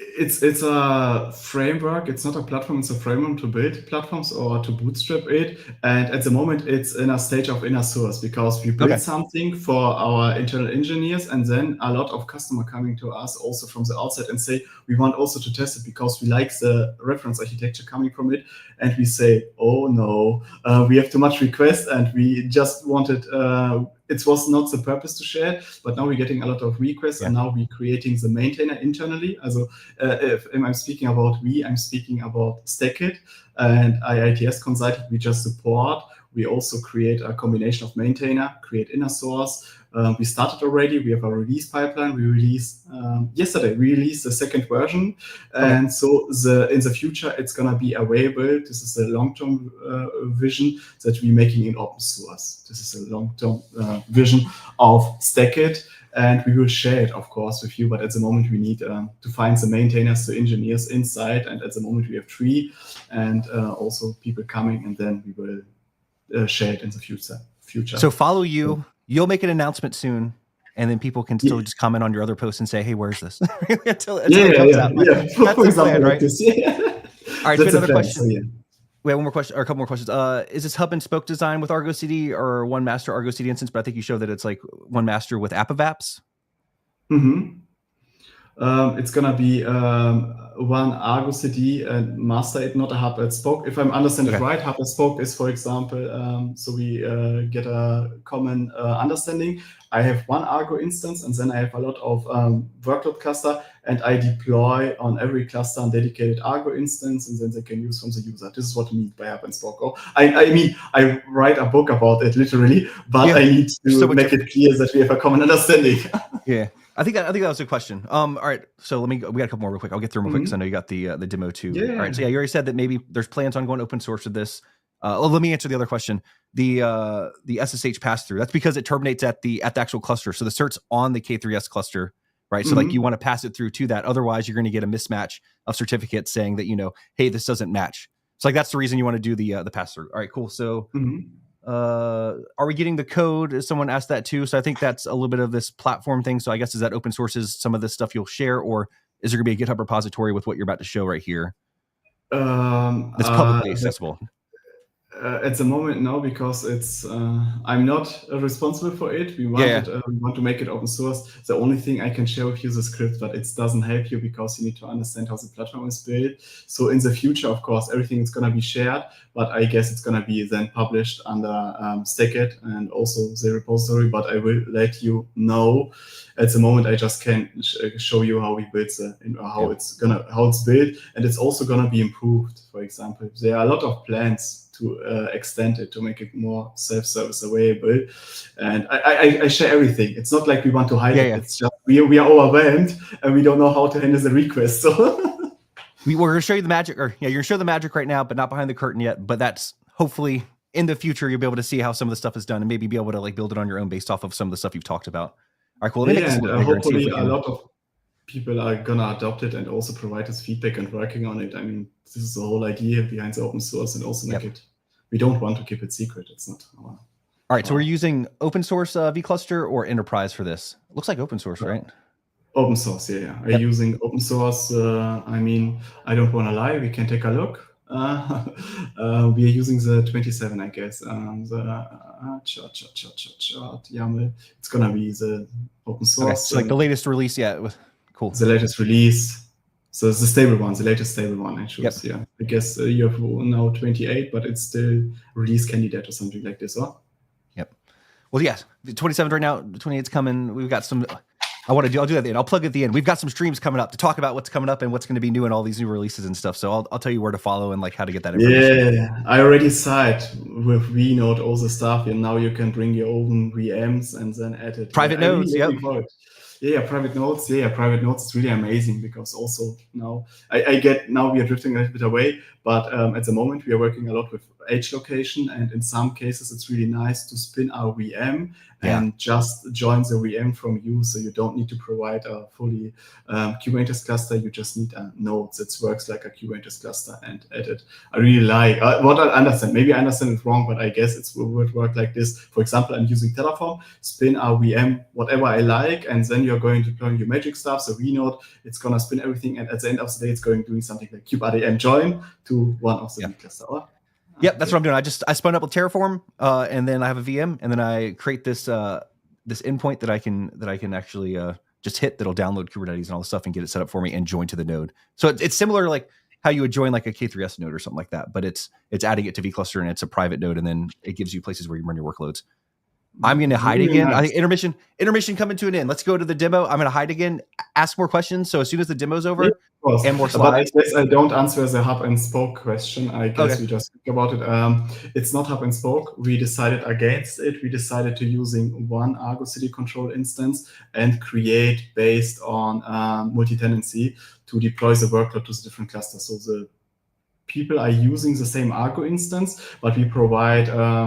It's a framework. It's not a platform. It's a framework to build platforms or to bootstrap it. And at the moment, it's in a stage of inner source because we build something for our internal engineers, and then a lot of customer coming to us also from the outside and say, we want also to test it because we like the reference architecture coming from it. And we say, oh no, we have too much requests, and we just wanted. It was not the purpose to share it, but now we're getting a lot of requests, and now we're creating the maintainer internally. Also, if I'm speaking about I'm speaking about StackIt and IITS Consulting. We just support. We also create a combination of maintainer, create inner source. We started already. We have a release pipeline. We released yesterday. We released the second version, and so in the future it's gonna be available. This is a long-term vision that we're making in open source. This is a long-term vision of StackIt, and we will share it, of course, with you. But at the moment, we need to find the maintainers, the engineers inside, and at the moment we have 3, and also people coming, and then we will share it in the future. So follow you. You'll make an announcement soon, and then people can still just comment on your other posts and say, "Hey, where's this?" until it comes out. That's the plan, right? All right. So another question. So, we have one more question, or a couple more questions. Is this hub and spoke design with Argo CD or one master Argo CD instance? But I think you showed that it's like one master with app of apps. It's gonna be one Argo CD and master it, not a hub and spoke. If I'm understanding it right, hub and spoke is, for example, so we get a common understanding. I have one Argo instance, and then I have a lot of workload cluster, and I deploy on every cluster a dedicated Argo instance, and then they can use from the user. This is what we mean by hub and spoke. Oh, I mean, I write a book about it literally, but I need to make it clear that we have a common understanding. I think that was a question. All right, so we got a couple more real quick. I'll get through them real quick because I know you got the demo too. All right, so you already said that maybe there's plans on going open source with this. Let me answer the other question. The SSH pass through. That's because it terminates at the actual cluster. So the cert's on the K3S cluster, right? So like you want to pass it through to that. Otherwise, you're going to get a mismatch of certificates saying that hey, this doesn't match. So like that's the reason you want to do the pass through. All right, cool. So. Are we getting the code? Someone asked that too. So I think that's a little bit of this platform thing. So I guess is that open source is some of this stuff you'll share, or is there gonna be a GitHub repository with what you're about to show right here? That's publicly accessible. At the moment, no, because it's I'm not responsible for it. We want to make it open source. The only thing I can share with you is the script, but it doesn't help you because you need to understand how the platform is built. So in the future, of course, everything is going to be shared, but I guess it's going to be then published under Stackit and also the repository. But I will let you know. At the moment, I just can't show you how we built how it's built, and it's also going to be improved. For example, there are a lot of plans to extend it to make it more self-service available, and I share everything. It's not like we want to hide it. It's just we are overwhelmed and we don't know how to handle the request. So we're going to show you the magic, or you're going to show the magic right now, but not behind the curtain yet. But that's hopefully in the future you'll be able to see how some of the stuff is done and maybe be able to like build it on your own based off of some of the stuff you've talked about. All right, cool. Yeah, and hopefully a lot of people are gonna adopt it and also provide us feedback and working on it. I mean, this is the whole idea behind the open source, and also make it. We don't want to keep it secret. It's not. All right, so we're using open source vCluster or enterprise for this. It looks like open source, right? Open source, yeah. I'm using open source. I mean, I don't want to lie. We can take a look. We are using the 27, I guess. Chart, YAML. It's gonna be the open source. Okay, so like the latest release, cool. The latest release. So it's the stable one, the latest stable one, actually. Yeah, I guess you have now 28, but it's still release candidate or something like this, huh? Yep. Well, yeah, the 27 right now, 28's coming. We've got some. I'll do that at the end. I'll plug at the end. We've got some streams coming up to talk about what's coming up and what's going to be new and all these new releases and stuff. So I'll tell you where to follow and like how to get that information. Yeah, I already saw it with vNode, all the stuff, and now you can bring your own VMs and then add it. Private nodes, private nodes. Yeah, private nodes is really amazing because also now I get now we are drifting a little bit away, but at the moment we are working a lot with edge location, and in some cases it's really nice to spin our VM and just join the VM from you, so you don't need to provide a fully Kubernetes cluster. You just need a node that works like a Kubernetes cluster and add it. I really like what I understand. Maybe I understand it wrong, but I guess it would work like this. For example, I'm using Terraform, spin our VM, whatever I like, and then you're going to deploy your magic stuff. So vNode, it's going to spin everything, and at the end of the day, it's going to do something like kuberdm join to one of the cluster. Yep, that's what I'm doing. I spun up with Terraform, and then I have a VM, and then I create this this endpoint that I can actually just hit that'll download Kubernetes and all the stuff and get it set up for me and join to the node. So it's similar like how you would join like a K3S node or something like that, but it's adding it to vCluster, and it's a private node, and then it gives you places where you run your workloads. I'm going to hide again. Nice. I think intermission coming to an end. Let's go to the demo. I'm going to hide again, ask more questions. So as soon as the demo's over and more slides. But I don't answer the hub and spoke question. I guess we just speak about it. It's not hub and spoke. We decided against it. We decided to using one Argo CD control instance and create based on multi-tenancy to deploy the workload to the different clusters. So the people are using the same Argo instance, but we provide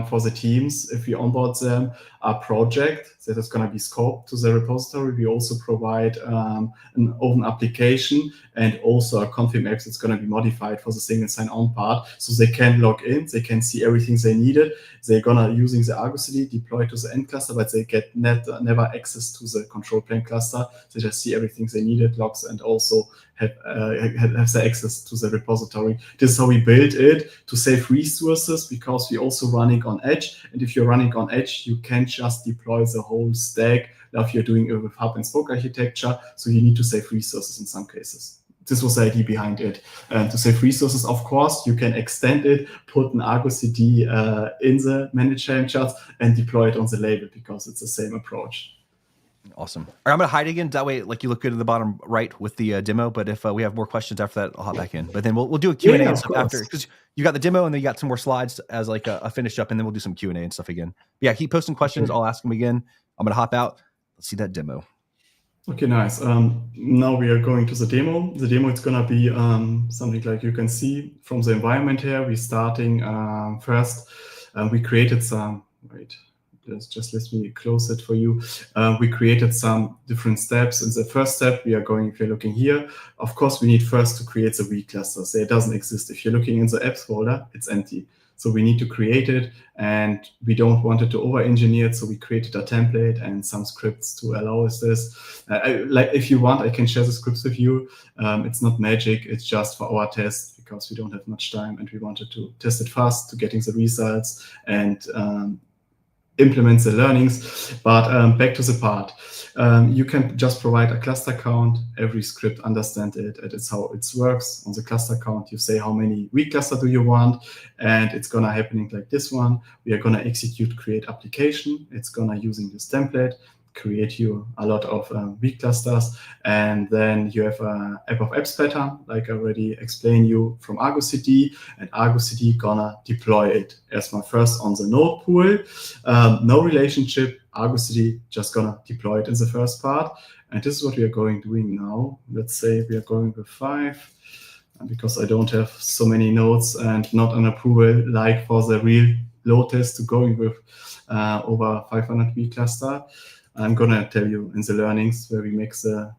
for the teams, if we onboard them, a project that is going to be scoped to the repository. We also provide an open application and also a config map that's going to be modified for the single sign-on part, so they can log in, they can see everything they needed. They're going to using the Argo CD deploy to the end cluster, but they get never access to the control plane cluster. They just see everything they needed, logs, and also have the access to the repository. This is how we built it to save resources, because we're also running on edge. And if you're running on edge, you can't just deploy the whole stack like you're doing it with hub and spoke architecture. So you need to save resources in some cases. This was the idea behind it. To save resources, of course, you can extend it, put an Argo CD in the managed sharing charts, and deploy it on the label, because it's the same approach. Awesome. All right, I'm going to hide again. That way, like, you look good at the bottom right with the demo. But if we have more questions after that, I'll hop back in. But then we'll do a Q&A and stuff after, because you got the demo and then you got some more slides as like a finish up, and then we'll do some Q&A and stuff again. But yeah, keep posting questions. I'll ask them again. I'm going to hop out. Let's see that demo. Okay, nice. Now we are going to the demo. The demo is going to be something like you can see from the environment here. We're starting first. We created some, just let me close it for you. We created some different steps. In the first step, we are going, if you're looking here, of course, we need first to create the vCluster. So it doesn't exist. If you're looking in the apps folder, it's empty. So we need to create it, and we don't want it to over-engineer it. So we created a template and some scripts to allow us this. Like if you want, I can share the scripts with you. It's not magic. It's just for our test because we don't have much time and we wanted to test it fast to getting the results and implement the learnings. But back to the part. You can just provide a cluster count. Every script understands it. It's how it works. On the cluster count, you say how many vCluster do you want, and it's gonna happening like this one. We are gonna execute create application. It's gonna using this template create you a lot of vClusters, and then you have a app of apps pattern, like I already explained you from Argo CD, and Argo CD gonna deploy it as my first on the node pool. No relationship, Argo CD just gonna deploy it in the first part, and this is what we are doing now. Let's say we are going with 5, because I don't have so many nodes and not an approval like for the real load test to going with over 500 vCluster. I'm gonna tell you in the learnings where we make the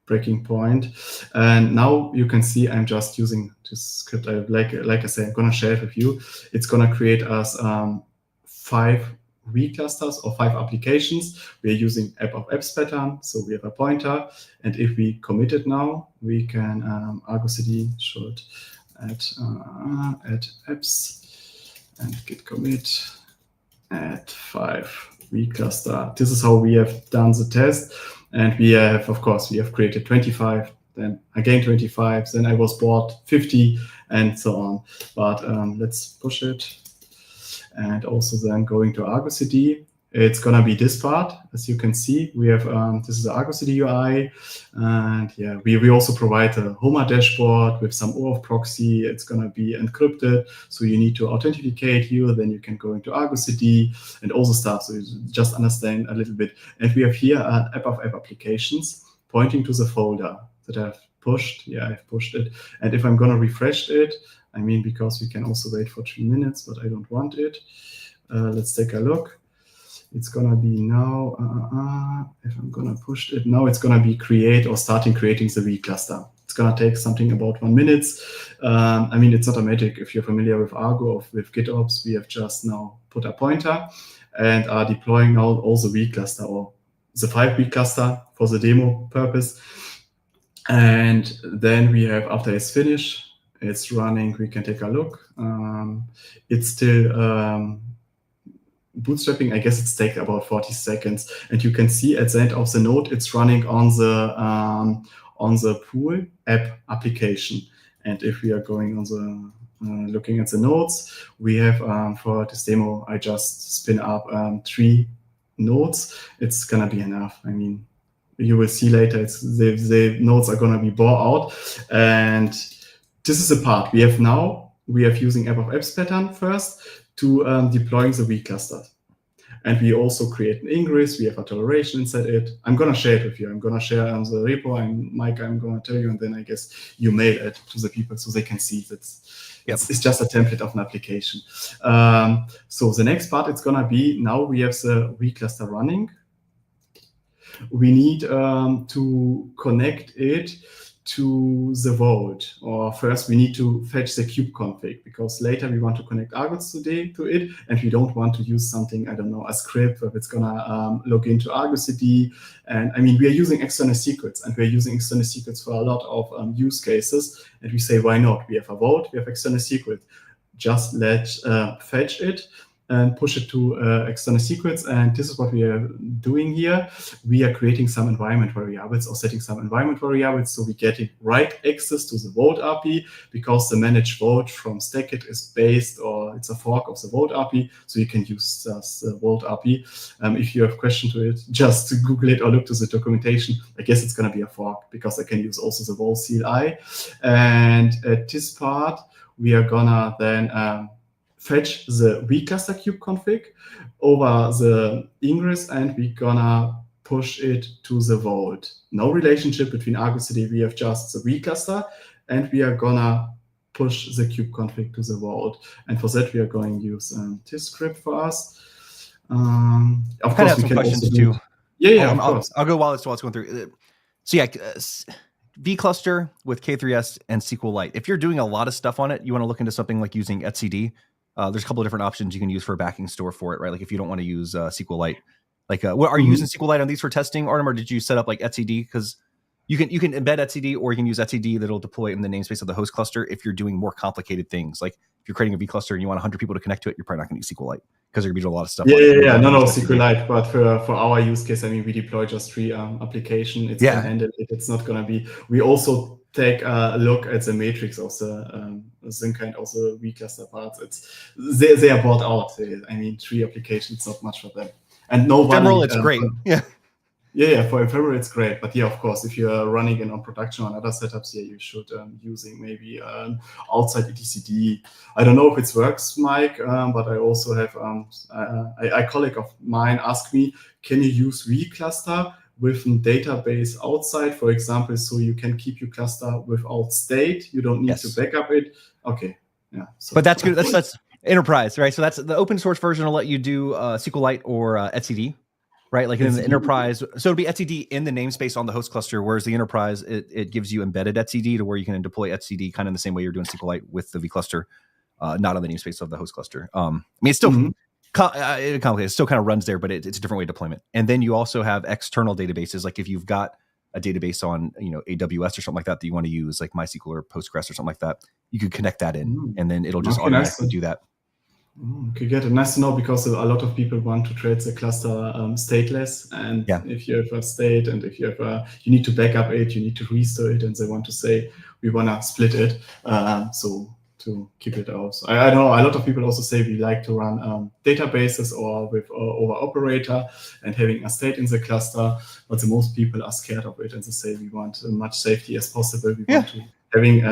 breaking point. And now you can see I'm just using this script. Like I said, I'm gonna share it with you. It's gonna create us 5 vClusters or 5 applications. We are using app of apps pattern, so we have a pointer. And if we commit it now, we can Argo CD should add apps and git commit add 5 vCluster. This is how we have done the test, and we have, of course, we have created 25, then again 25, then I was bored 50, and so on. But let's push it, and also then going to Argo CD. It's gonna be this part, as you can see. We have this is the Argo CD UI, and yeah, we also provide a HOMA dashboard with some OAuth proxy. It's gonna be encrypted, so you need to authenticate you. Then you can go into Argo CD and all the stuff. So you just understand a little bit. And we have here an app of app applications pointing to the folder that I've pushed. Yeah, I've pushed it. And if I'm gonna refresh it, I mean, because we can also wait for 3 minutes, but I don't want it. Let's take a look. It's gonna be now, if I'm gonna push it, now it's gonna be create or starting creating the vCluster. It's gonna take something about 1 minute. I mean, it's not a magic. If you're familiar with Argo or with GitOps, we have just now put a pointer and are deploying now all the vCluster or the 5 vCluster for the demo purpose. And then we have, after it's finished, it's running, we can take a look. It's still, bootstrapping, I guess it's take about 40 seconds, and you can see at the end of the node it's running on the pool app application. And if we are going on the looking at the nodes, we have for this demo I just spin up 3 nodes. It's gonna be enough. I mean, you will see later the nodes are gonna be bore out, and this is the part we have now. We have using app of apps pattern first to deploying the vCluster. And we also create an ingress. We have a toleration inside it. I'm going to share it with you. I'm going to share the repo. And Mike, I'm going to tell you, and then I guess you mail it to the people so they can see that it's just a template of an application. So the next part, it's going to be, now we have the vCluster running. We need to connect it to the vault, or first we need to fetch the kube config, because later we want to connect Argo CD to it, and we don't want to use something, I don't know, a script where it's gonna log into Argo CD. And I mean, we are using external secrets, and we're using external secrets for a lot of use cases. And we say, why not? We have a vault, we have external secret. Just let's fetch it and push it to external secrets. And this is what we are doing here. We are creating some environment variables or setting some environment variables. So we're getting write access to the Vault API, because the managed vault from Stackit is based, or it's a fork of the Vault API. So you can use the Vault API. If you have question to it, just Google it or look to the documentation. I guess it's gonna be a fork, because I can use also the Vault CLI. And at this part, we are gonna then fetch the vCluster kube config over the ingress, and we're gonna push it to the vault. No relationship between Argo CD. We have just the vCluster, and we are gonna push the kube config to the vault. And for that, we are going to use this script for us. Of course, we can questions also too. Yeah, of course. I'll go while it's going through. So yeah, vCluster with K3s and SQLite. If you're doing a lot of stuff on it, you want to look into something like using etcd. there's a couple of different options you can use for a backing store for it, right? Like if you don't want to use SQLite, like what are you using SQLite on these for testing, Artem, or did you set up like etcd? Because you can embed etcd, or you can use etcd that'll deploy in the namespace of the host cluster if you're doing more complicated things. Like if you're creating a vCluster and you want 100 people to connect to it, you're probably not going to use SQLite because you're going to do a lot of stuff. No, SQLite. But for our use case, I mean, we deploy just 3 application. It's can handle it. It's not going to be. We also take a look at the matrix of the Sync and also vCluster parts. They are bought out. I mean, 3 applications, not much for them. And nobody. Ephemeral, it's great. Yeah, for ephemeral it's great, but yeah, of course, if you're running it on production on other setups, yeah, you should using maybe outside etcd. I don't know if it works, Mike, but I also have a colleague of mine asked me, can you use vCluster with a database outside, for example, so you can keep your cluster without state? You don't need to backup it. Okay, yeah. So, but that's good. That's enterprise, right? So that's the open source version will let you do SQLite or etcd. Right, like in the enterprise, so it'll be etcd in the namespace on the host cluster, whereas the enterprise, it gives you embedded etcd to where you can deploy etcd kind of in the same way you're doing SQLite with the vCluster, not on the namespace of the host cluster. I mean, it's still complicated. It still kind of runs there, but it's a different way of deployment. And then you also have external databases, like if you've got a database on AWS or something like that you want to use, like MySQL or Postgres or something like that, you could connect that in, and then it'll just automatically do that. Okay, good. Nice to know, because a lot of people want to create the cluster stateless, and if you have a state and if you have you need to back up it, you need to restore it, and they want to say we want to split it, so to keep it out. So I know a lot of people also say we like to run databases or with over operator and having a state in the cluster, but the most people are scared of it, and they say we want as much safety as possible. We want to having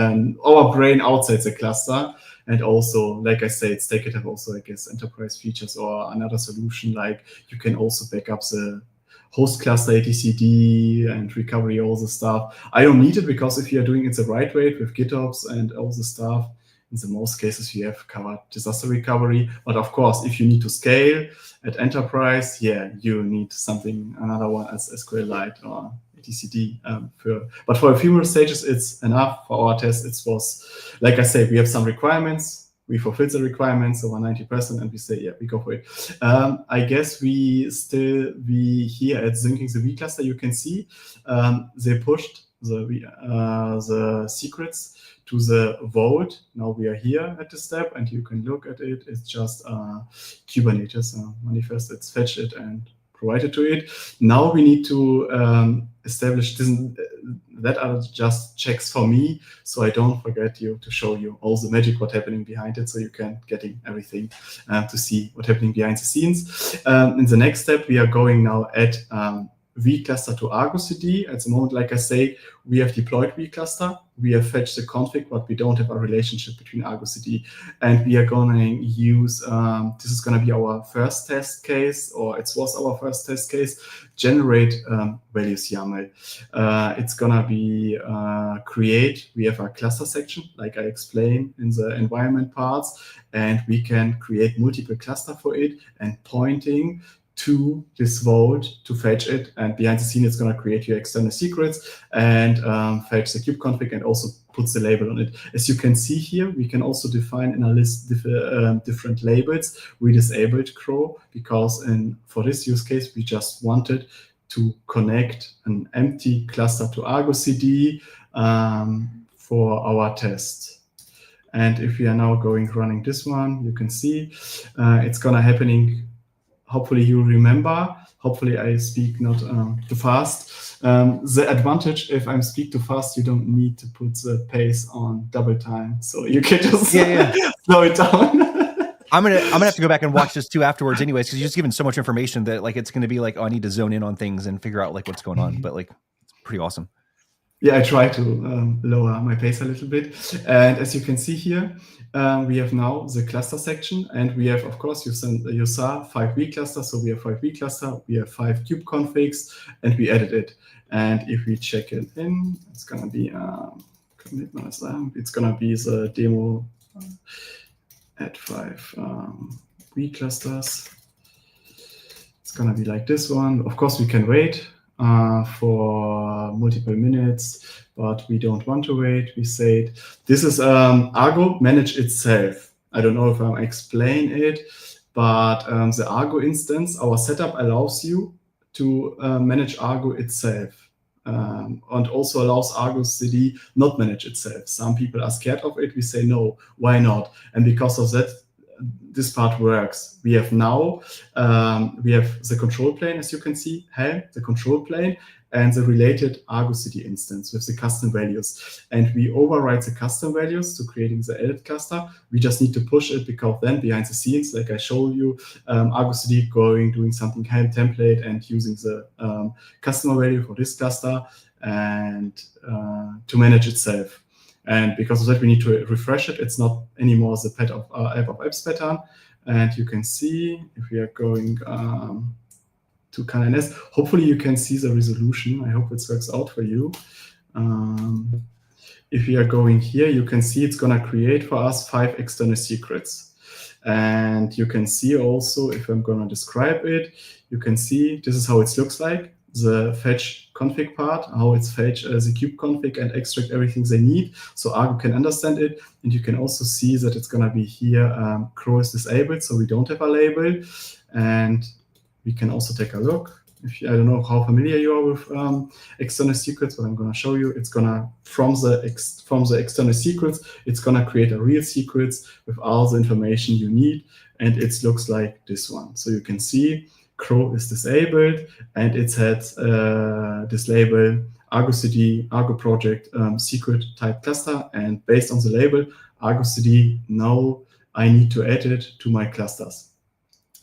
our brain outside the cluster. And also, like I said, Stake could have also, I guess, enterprise features or another solution, like you can also back up the host cluster etcd and recovery, all the stuff. I don't need it, because if you're doing it the right way with GitOps and all the stuff, in the most cases you have covered disaster recovery. But of course, if you need to scale at enterprise, yeah, you need something, another one as SQLite or etcd. But for ephemeral stages, it's enough. For our test, it was, like I said, we have some requirements. We fulfill the requirements over 90%, and we say, yeah, we go for it. I guess we here at Syncing the vCluster, you can see they pushed the secrets to the vault. Now we are here at the step, and you can look at it. It's just Kubernetes manifest. It's fetched it and provided to it. Now we need to establish this. That are just checks for me, so I don't forget to show you all the magic what happening behind it, so you can getting everything to see what happening behind the scenes. In the next step, we are going now at vCluster to Argo CD. At the moment, like I say, we have deployed vCluster. We have fetched the config, but we don't have a relationship between Argo CD. And we are going to use, this is going to be our first test case, or it was our first test case, generate values YAML. It's going to be create. We have a cluster section, like I explained in the environment parts, and we can create multiple cluster for it and pointing to this vault to fetch it, and behind the scene it's going to create your external secrets and fetch the kubeconfig and also puts the label on it. As you can see here, we can also define in a list different labels. We disabled CRO because for this use case we just wanted to connect an empty cluster to Argo CD for our test. And if we are now running this one, you can see it's gonna happening. Hopefully you remember. Hopefully I speak not too fast. The advantage, if I speak too fast, you don't need to put the pace on double time, so you can just slow it down. I'm gonna have to go back and watch this too afterwards, anyways, because you're just giving so much information that like it's gonna be like, oh, I need to zone in on things and figure out like what's going on. But like, it's pretty awesome. Yeah, I try to lower my pace a little bit, and as you can see here, we have now the cluster section, and we have, of course, you saw 5 vCluster, so we have 5 vCluster, we have 5 kube configs, and we added it. And if we check it in, it's gonna be it's gonna be the demo add 5 vClusters. It's gonna be like this one. Of course, we can wait for multiple minutes, but we don't want to wait. We say this is Argo manage itself. I don't know if I explain it, but the Argo instance, our setup allows you to manage Argo itself. And also allows Argo CD not manage itself. Some people are scared of it. We say, no, why not? And because of that, this part works. We have now, we have the control plane, as you can see, Helm, the control plane, and the related Argo CD instance with the custom values. And we override the custom values to creating the edit cluster. We just need to push it because then behind the scenes, like I showed you, Argo CD doing something Helm template and using the customer value for this cluster and to manage itself. And because of that, we need to refresh it. It's not anymore the pet of app of apps pattern. And you can see if we are going to KNS, hopefully you can see the resolution. I hope it works out for you. If we are going here, you can see it's going to create for us 5 external secrets. And you can see also, if I'm going to describe it, you can see this is how it looks like. The fetch config part, how it's fetch the kube config and extract everything they need, so Argo can understand it. And you can also see that it's going to be here, crow is disabled, so we don't have a label. And we can also take a look. If you, I don't know how familiar you are with external secrets, but I'm going to show you. It's going to, from the external secrets, it's going to create a real secrets with all the information you need. And it looks like this one. So you can see crow is disabled, and it had this label Argo CD, Argo project, secret type cluster. And based on the label Argo CD, now I need to add it to my clusters.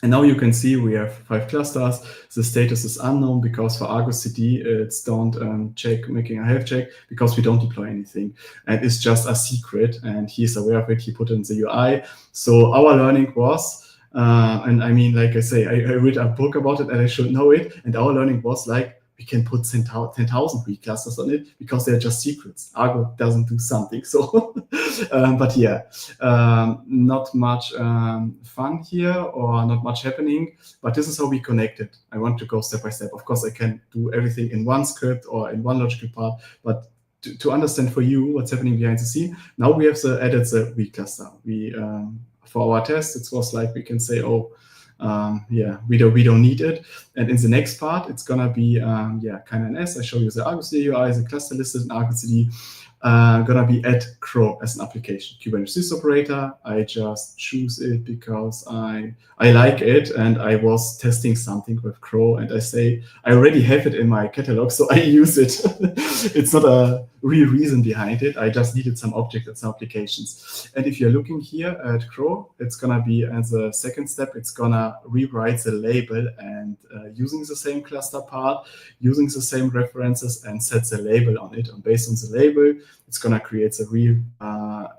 And now you can see we have 5 clusters. The status is unknown because for Argo CD, it's don't check, making a health check because we don't deploy anything. And it's just a secret, and he's aware of it. He put it in the UI. So our learning was, and I mean, like I say, I read a book about it and I should know it. And our learning was like, we can put 10,000 weak clusters on it because they're just secrets. Argo doesn't do something. So, but yeah, not much fun here or not much happening, but this is how we connect it. I want to go step by step. Of course, I can do everything in one script or in one logical part, but to understand for you what's happening behind the scene, now we have added the weak cluster. We, for our test, it was like, we can say, oh, yeah, we don't need it. And in the next part, it's gonna be yeah, KNS. I show you the Argo CD UI, the cluster listed in Argo CD. Gonna be add crow as an application. Kubernetes operator. I just choose it because I like it, and I was testing something with crow, and I say I already have it in my catalog, so I use it. It's not a real reason behind it. I just needed some object and some applications. And if you're looking here at crow, it's gonna be as a second step. It's gonna rewrite the label and using the same cluster part, using the same references, and set the label on it. And based on the label, it's going to create the real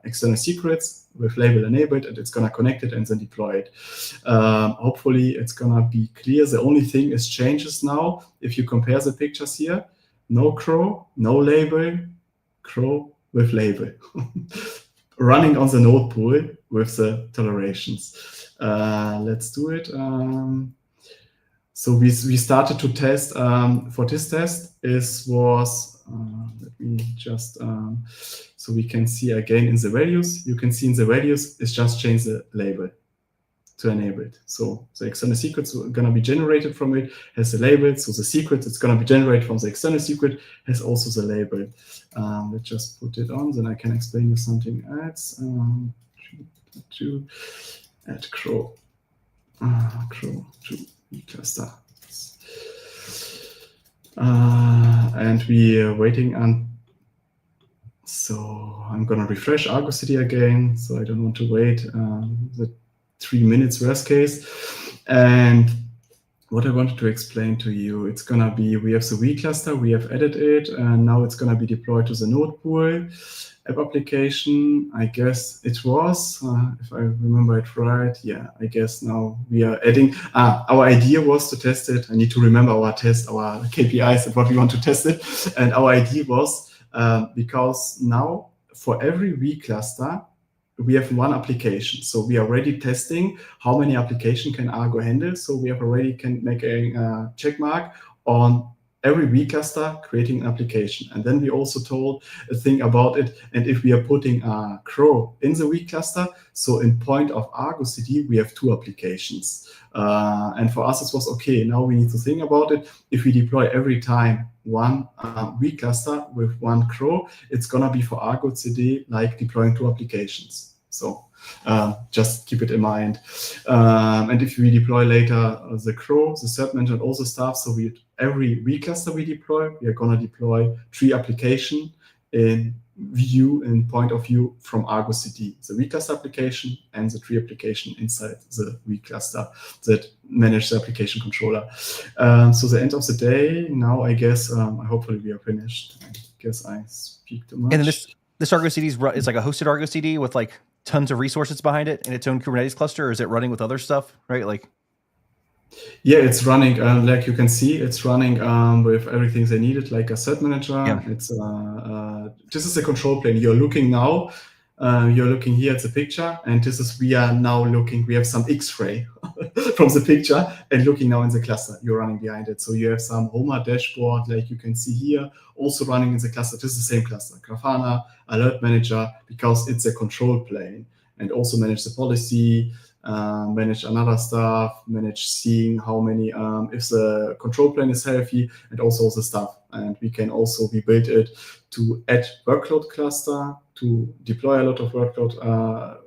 external secrets with label enabled, and it's going to connect it and then deploy it. Hopefully, it's going to be clear. The only thing is changes now. If you compare the pictures here, no crow, no label, crow with label. Running on the node pool with the tolerations. Let's do it. So we started to test. For this test, let me just, so we can see again in the values. You can see in the values, it's just change the label to enable it. So the external secrets are going to be generated from it, has the label. So the secret it's going to be generated from the external secret has also the label. Let's just put it on, then I can explain you something else. To add crow to cluster. And we are waiting on. So I'm going to refresh Argo CD again. So I don't want to wait the 3 minutes worst case. And what I wanted to explain to you, it's going to be, we have the vCluster, we have added it, and now it's going to be deployed to the node pool. App application, I guess it was, if I remember it right, yeah, I guess now we are adding, our idea was to test it. I need to remember our test, our KPIs and what we want to test it. And our idea was, because now for every vCluster, we have one application. So we are already testing how many applications can Argo handle. So we have already can make a check mark on every vCluster creating an application. And then we also told a thing about it. And if we are putting a crow in the vCluster, so in point of Argo CD, we have 2 applications. And for us, it was okay. Now we need to think about it. If we deploy every time one vCluster with 1 crow, it's gonna be for Argo CD like deploying 2 applications. So just keep it in mind. And if we deploy later the crow, the cert manager, and all the stuff, so every vCluster we deploy, we are gonna deploy 3 applications in view and point of view from Argo CD, the vCluster application and the 3 application inside the vCluster that manage the application controller. So the end of the day, now I guess, hopefully we are finished. I guess I speak too much. And then this Argo CD is like a hosted Argo CD with like tons of resources behind it and its own Kubernetes cluster, or is it running with other stuff, right? Like, yeah, it's running, like you can see, it's running with everything they needed, like a cert manager. Yeah. It's this is the control plane. You're looking now. You're looking here at the picture, and this is we are now looking. We have some X-ray from the picture, and looking now in the cluster. You're running behind it, so you have some Homer dashboard, like you can see here, also running in the cluster. This is the same cluster, Grafana, Alert Manager, because it's a control plane, and also manage the policy. Manage another stuff, manage seeing how many, if the control plane is healthy, and also the stuff. And we built it to add workload cluster, to deploy a lot of workload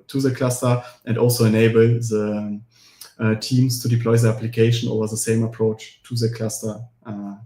to the cluster, and also enable the teams to deploy the application over the same approach to the cluster.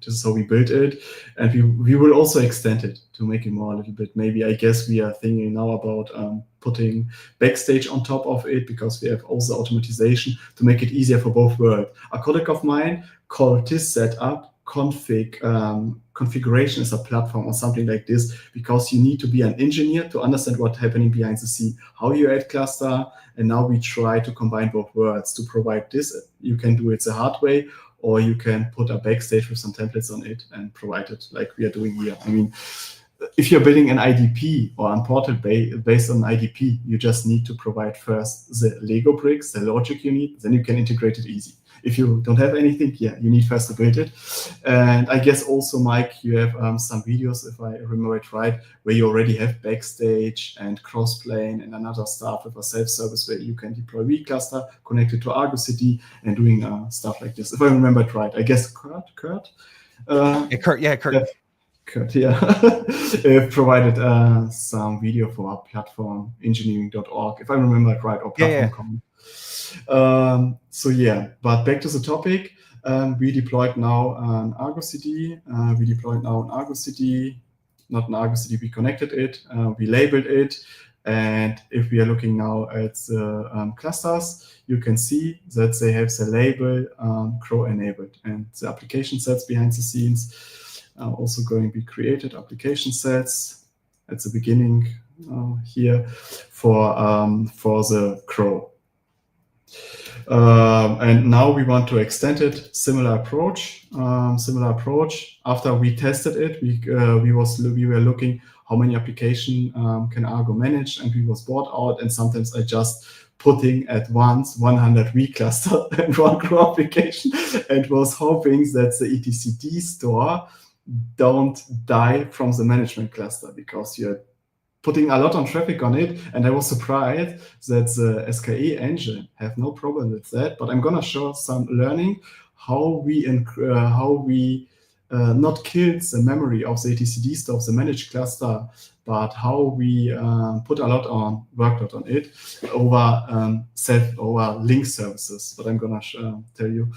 This is how we built it. And we will also extend it to make it more a little bit. Maybe, I guess we are thinking now about putting Backstage on top of it, because we have also automatization to make it easier for both worlds. A colleague of mine called this setup configuration as a platform or something like this, because you need to be an engineer to understand what's happening behind the scene, how you add cluster. And now we try to combine both worlds to provide this. You can do it the hard way, or you can put a Backstage with some templates on it and provide it like we are doing here. I mean, if you're building an IDP or a portal based on IDP, you just need to provide first the Lego bricks, the logic you need, then you can integrate it easy. If you don't have anything, yeah, you need first to build it. And I guess also, Mike, you have some videos, if I remember it right, where you already have Backstage and Crossplane and another stuff with a self-service where you can deploy vCluster connected to Argo CD and doing stuff like this. If I remember it right, I guess Kurt? Kurt. Kurt, yeah, provided some video for our platform, engineering.org, if I remember it right, or platform.com. So yeah, but back to the topic. We deployed now an Argo CD. Not an Argo CD, we connected it, we labeled it. And if we are looking now at the clusters, you can see that they have the label crow enabled, and the application sets behind the scenes are also going to be created. Application sets at the beginning here for the crow. And now we want to extend it. Similar approach. After we tested it, we were looking how many application can Argo manage, and we was bored out. And sometimes I just putting at once 100 vCluster and 1 crow application, and was hoping that the etcd store don't die from the management cluster, because you're putting a lot of traffic on it. And I was surprised that the SKE engine have no problem with that. But I'm gonna show some learning how we not killed the memory of the etcd store of the managed cluster, but how we put a lot on workload on it over link services. But I'm gonna tell you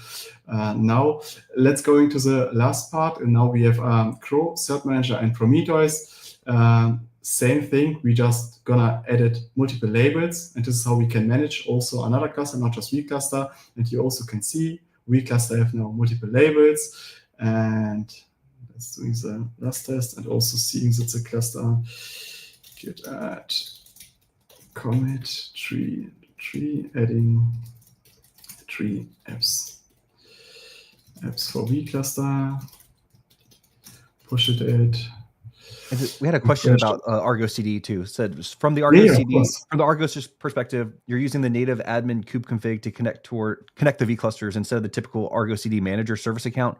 now. Let's go into the last part. And now we have Crow, Cert Manager, and Prometheus. Same thing, we just gonna edit multiple labels, and this is how we can manage also another cluster, not just vCluster. And you also can see vCluster have now multiple labels. And let's do the last test, and also seeing that the cluster git add commit tree adding 3 apps for vCluster, push it. And we had a question about Argo CD too. It said from the Argo CD, from the Argo perspective, you're using the native admin kube config to connect the vClusters instead of the typical Argo CD manager service account.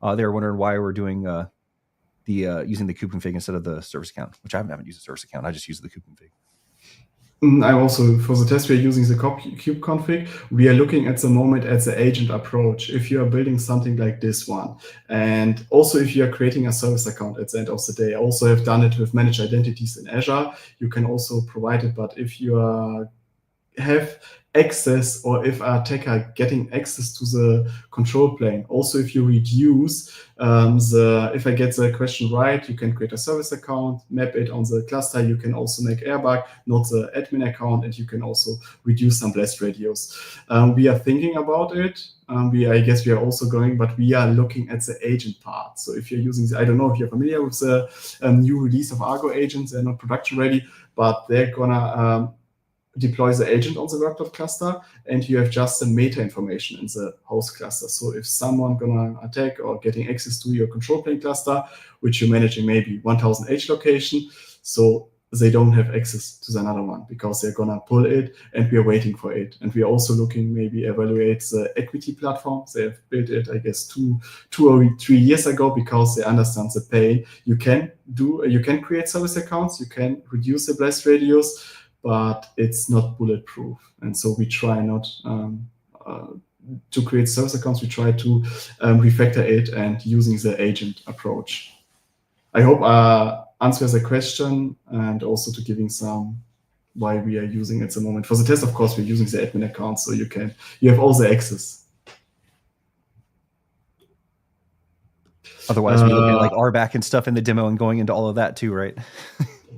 They were wondering why we're doing using the kubeconfig instead of the service account, which I haven't used the service account. I just use the kubeconfig. I'm also, for the test, we're using the kubeconfig. We are looking at the moment at the agent approach. If you are building something like this one, and also if you are creating a service account at the end of the day, I also have done it with managed identities in Azure. You can also provide it, but if you have access, or if a attacker getting access to the control plane, also if you reduce if I get the question right, you can create a service account, map it on the cluster. You can also make airbag, not the admin account, and you can also reduce some blast radius. We are thinking about it. I guess we are also going, but we are looking at the agent part. So if you're using I don't know if you're familiar with the new release of Argo agents. They're not production ready, but they're gonna deploy the agent on the workload cluster, and you have just the meta information in the host cluster. So if someone gonna attack or getting access to your control plane cluster, which you're managing maybe 1000 H location, so they don't have access to another one because they're gonna pull it, and we are waiting for it. And we are also looking maybe evaluate the equity platform. They have built it, I guess, two or 3 years ago because they understand the pain. You can create service accounts, you can reduce the blast radius, but it's not bulletproof. And so we try not to create service accounts. We try to refactor it and using the agent approach. I hope answers the question, and also to giving some why we are using it at the moment. For the test, of course, we're using the admin account, so you have all the access. Otherwise, we look at like RBAC and stuff in the demo and going into all of that too, right?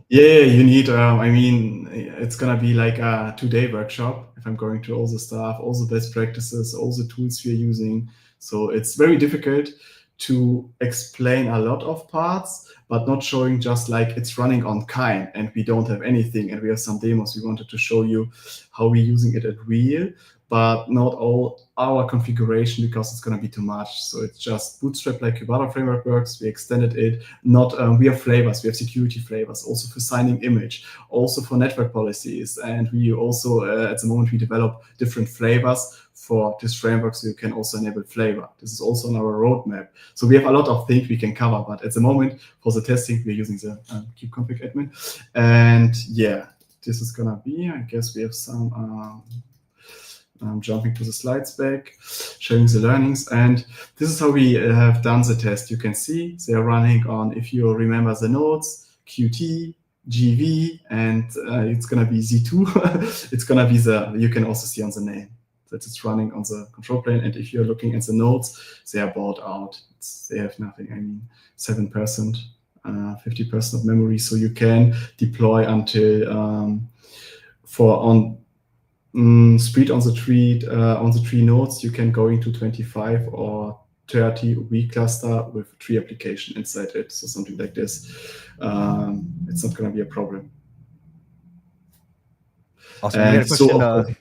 Yeah, you need, I mean, it's going to be like a 2-day workshop if I'm going to all the stuff, all the best practices, all the tools we're using. So it's very difficult to explain a lot of parts, but not showing just like it's running on Kine and we don't have anything, and we have some demos. We wanted to show you how we're using it at real, but not all our configuration because it's going to be too much. So it's just Bootstrap like Kubata framework works. We extended it. We have flavors. We have security flavors also for signing image, also for network policies. And we also, at the moment, we develop different flavors for this framework, so you can also enable flavor. This is also on our roadmap. So we have a lot of things we can cover, but at the moment, for the testing, we're using the kubeconfig admin. And yeah, this is going to be, I guess we have some... I'm jumping to the slides back, showing the learnings. And this is how we have done the test. You can see they are running on, if you remember the nodes, Qt, GV, and it's going to be Z2. It's going to be you can also see on the name that it's running on the control plane. And if you're looking at the nodes, they are bought out. They have nothing, I mean, 7%, 50% of memory. So you can deploy until speed on the tree nodes, you can go into 25 or 30 vCluster with 3 applications inside it. So something like this. It's not going to be a problem. Awesome. We had a question.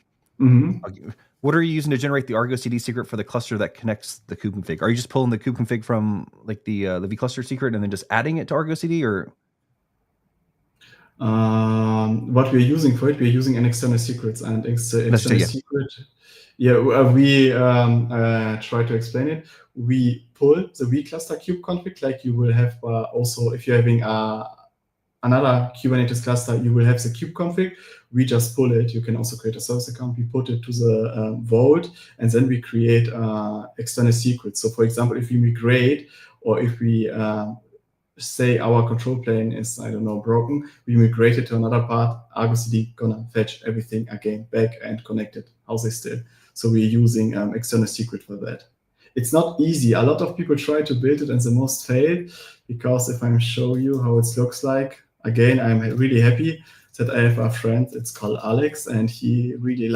What are you using to generate the Argo CD secret for the cluster that connects the kubeconfig? Are you just pulling the kubeconfig from like the vCluster secret and then just adding it to Argo CD, or? What we're using for it, we're using an external secrets, and external secret. Yeah, we try to explain it. We pull the vCluster kubeconfig like you will have also if you're having another Kubernetes cluster, you will have the kubeconfig. We just pull it. You can also create a service account. We put it to the vault, and then we create external secrets. So for example, if we migrate, or if we say our control plane is, I don't know, broken, we migrate it to another part, Argo CD gonna fetch everything again back and connect it, how they still. So we're using external secret for that. It's not easy. A lot of people try to build it and the most fail, because if I show you how it looks like, again, I'm really happy that I have a friend, it's called Alex, and he really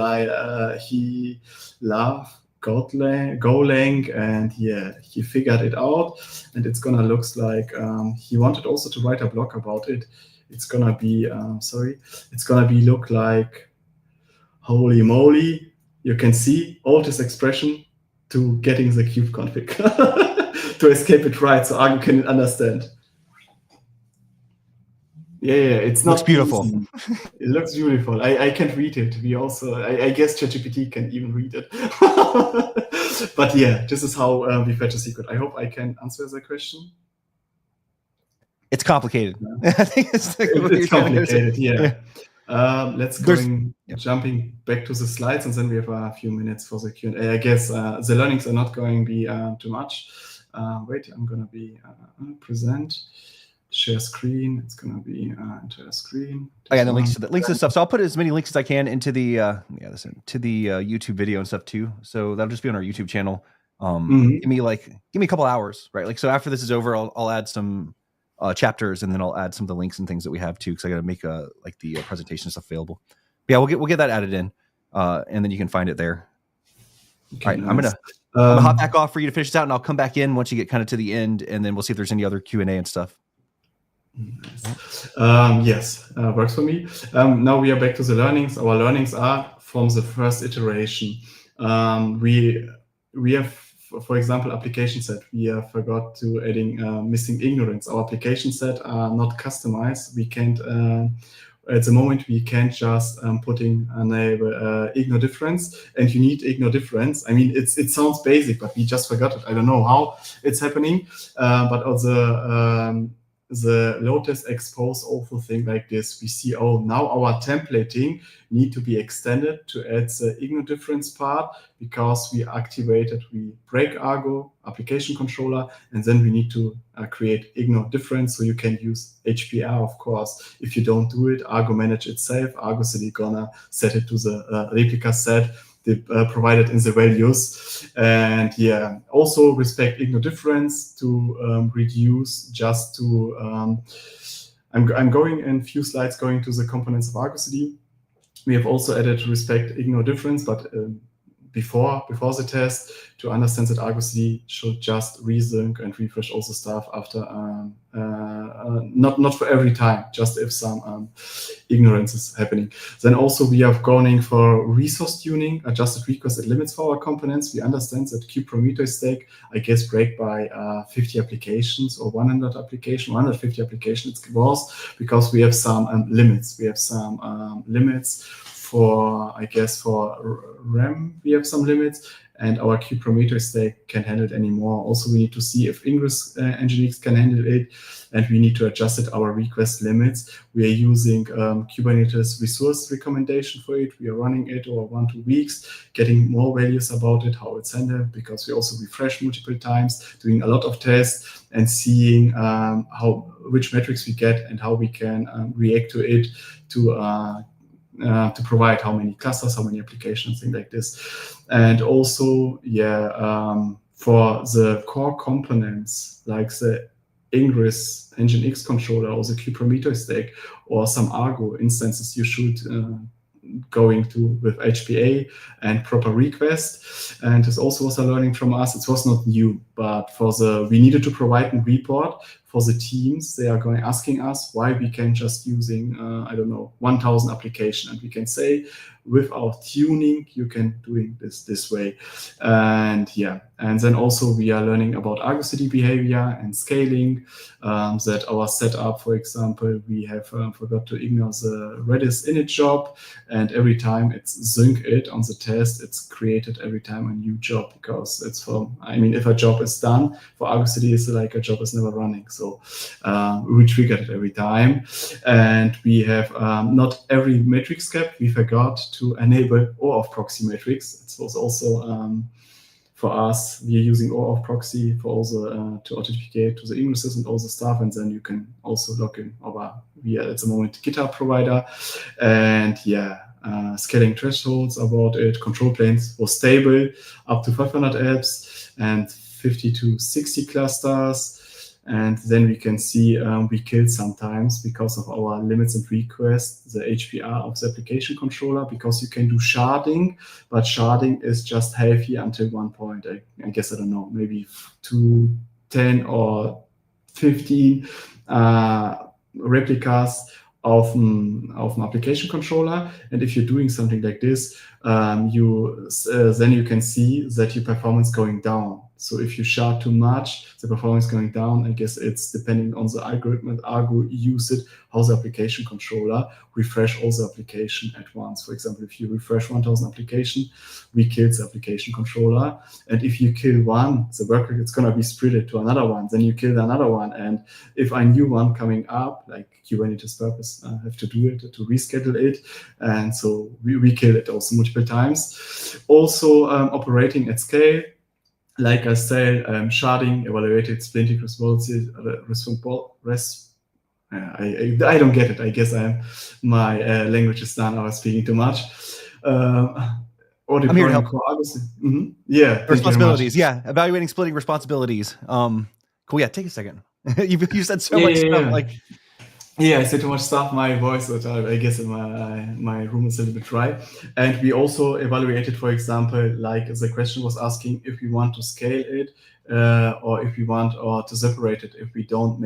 he loves Golang, and yeah, he figured it out, and it's gonna looks like he wanted also to write a blog about it. It's gonna be it's gonna be look like, holy moly, you can see all this expression to getting the kubeconfig to escape it right, so Argo can understand. Yeah, it's not beautiful. Easy. It looks beautiful. I can't read it. We also, I guess ChatGPT can even read it. But yeah, this is how we fetch a secret. I hope I can answer the question. It's complicated. Yeah. I think it's like it's complicated. Yeah. Jumping back to the slides, and then we have a few minutes for the Q&A. I guess the learnings are not going to be too much. Wait, I'm going to be present. Share screen. It's going to be entire screen. And the links to the stuff. So I'll put as many links as I can into the YouTube video and stuff too. So that'll just be on our YouTube channel. Give me a couple hours, right? Like, so after this is over, I'll add some chapters, and then I'll add some of the links and things that we have too, because I got to make the presentation stuff available. But yeah, we'll get that added in, and then you can find it there. Okay, all right, nice. I'm gonna hop back off for you to finish this out, and I'll come back in once you get kind of to the end, and then we'll see if there's any other Q&A and stuff. Nice. Yes, works for me. Now we are back to the learnings. Our learnings are from the first iteration. We have, for example, application set. We forgot to adding missing ignorance. Our application set are not customized. We can't. At the moment, we can't just putting enable ignore difference, and you need ignore difference. I mean, it sounds basic, but we just forgot it. I don't know how it's happening, but also the load test expose awful thing like this. We see, oh, now our templating need to be extended to add the ignore difference part, because we break Argo application controller, and then we need to create ignore difference, so you can use HPR, of course. If you don't do it, Argo manage itself. Argo CD gonna set it to the replica set provided in the values. And yeah, also respect ignore difference to reduce just to I'm going in a few slides going to the components of Argo CD. We have also added respect ignore difference, but before the test, to understand that Argo CD should just resync and refresh all the stuff after not for every time, just if some ignorance is happening. Then also we are going for resource tuning, adjusted requested limits for our components. We understand that Kubernetes stack, I guess, break by 50 applications or 100 applications, 150 applications it was, because we have some limits. We have some limits for, I guess, for RAM, we have some limits, and our Kubernetes stack can handle it anymore. Also, we need to see if Ingress Nginx can handle it, and we need to adjust it, our request limits. We are using Kubernetes resource recommendation for it. We are running it over 1-2 weeks, getting more values about it, how it's handled, because we also refresh multiple times, doing a lot of tests and seeing which metrics we get and how we can react to it to provide how many clusters, how many applications, things like this. And also, for the core components, like the Ingress Nginx controller or the Kubernetes stack or some Argo instances, you should going to with HPA and proper request. And this also was a learning from us. It was not new, but we needed to provide a report for the teams. They are asking us why we can just using, 1,000 application. And we can say, without tuning, you can do this way. And yeah, and then also we are learning about Argo CD behavior and scaling, that our setup, for example, we have forgot to ignore the Redis init job, and every time it's sync it on the test, it's created every time a new job, because it's if a job is done, for Argo CD, it's like a job is never running. So we triggered it every time. And we have not every metrics kept. We forgot to enable OAuth proxy metrics. It was also for us, we are using OAuth proxy for also to authenticate to the ingresses and all the stuff, and then you can also log in over via at the moment GitHub provider. And yeah, scaling thresholds about it. Control planes was stable up to 500 apps and 50 to 60 clusters. And then we can see we killed sometimes because of our limits and requests, the HPR of the application controller, because you can do sharding, but sharding is just healthy until one point. I guess, I don't know, maybe to 10 or 15 replicas of an application controller. And if you're doing something like this, then you can see that your performance going down. So if you shard too much, the performance is going down. I guess it's depending on the algorithm and Argo use it, how the application controller refresh all the application at once. For example, if you refresh 1000 application, we kill the application controller. And if you kill one, the workload it's gonna be spread to another one. Then you kill another one. And if a new one coming up, like Kubernetes purpose, have to do it, to reschedule it. And so we kill it also multiple times. Also operating at scale. Like I said, sharding, evaluated, splinting responsibility, I don't get it. I guess my language is done. I was speaking too much. I'm here to help. Yeah. Responsibilities. Yeah. Evaluating, splitting responsibilities. Cool. Yeah. Take a second. you said so much stuff. Like. Yeah, I said too much stuff. My voice, I guess, my room is a little bit dry. And we also evaluated, for example, like the question was asking if we want to scale it or if we want to separate it, if we don't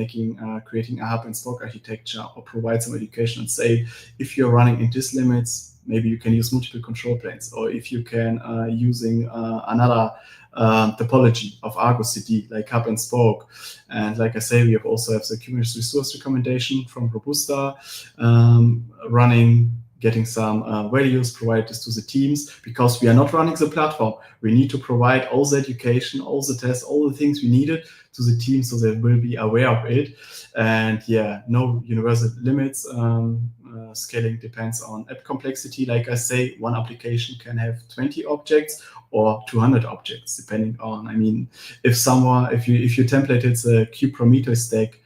creating a hub and spoke architecture or provide some education and say, if you're running in these limits, maybe you can use multiple control planes, or if you can using another topology of Argo CD, like hub and spoke. And like I say, we also have the Kubernetes resource recommendation from Robusta, getting some values, provide this to the teams, because we are not running the platform. We need to provide all the education, all the tests, all the things we needed to the team so they will be aware of it. And yeah, no universal limits. Scaling depends on app complexity. Like I say, one application can have 20 objects or 200 objects, depending on, I mean, if you templated the Kubernetes stack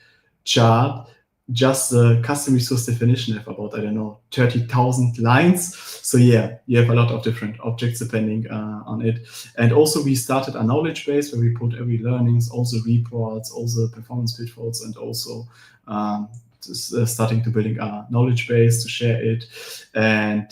chart, just the custom resource definition have about, I don't know, 30,000 lines. So yeah, you have a lot of different objects depending on it. And also we started a knowledge base where we put every learnings, all the reports, all the performance pitfalls, and also starting to building a knowledge base to share it. And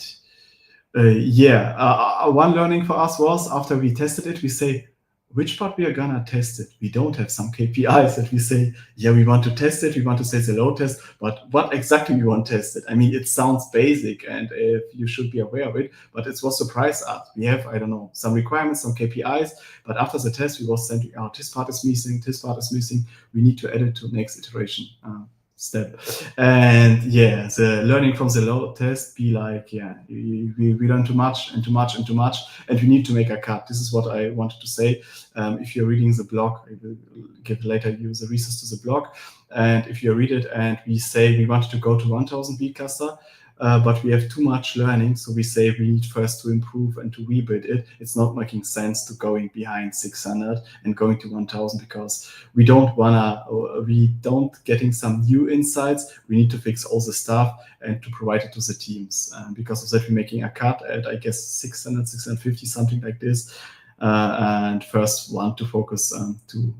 one learning for us was, after we tested it, we say, which part we are gonna test it? We don't have some KPIs that we say, yeah, we want to test it, we want to say the load test, but what exactly we want to test it? I mean, it sounds basic and you should be aware of it, but it was surprise us. We have, I don't know, some requirements, some KPIs, but after the test, we was sending out, this part is missing, this part is missing. We need to add it to next iteration step. And yeah, the learning from the load test be like, yeah, we learn too much and too much and too much, and we need to make a cut. This is what I wanted to say. If you're reading the blog, I will give later you the resource to the blog. And if you read it and we say we wanted to go to 1000 vCluster, but we have too much learning, so we say we need first to improve and to rebuild it. It's not making sense to going behind 600 and going to 1000, because we don't getting some new insights. We need to fix all the stuff and to provide it to the teams. Because of that, we're making a cut at, I guess, 600, 650, something like this. And first want to focus to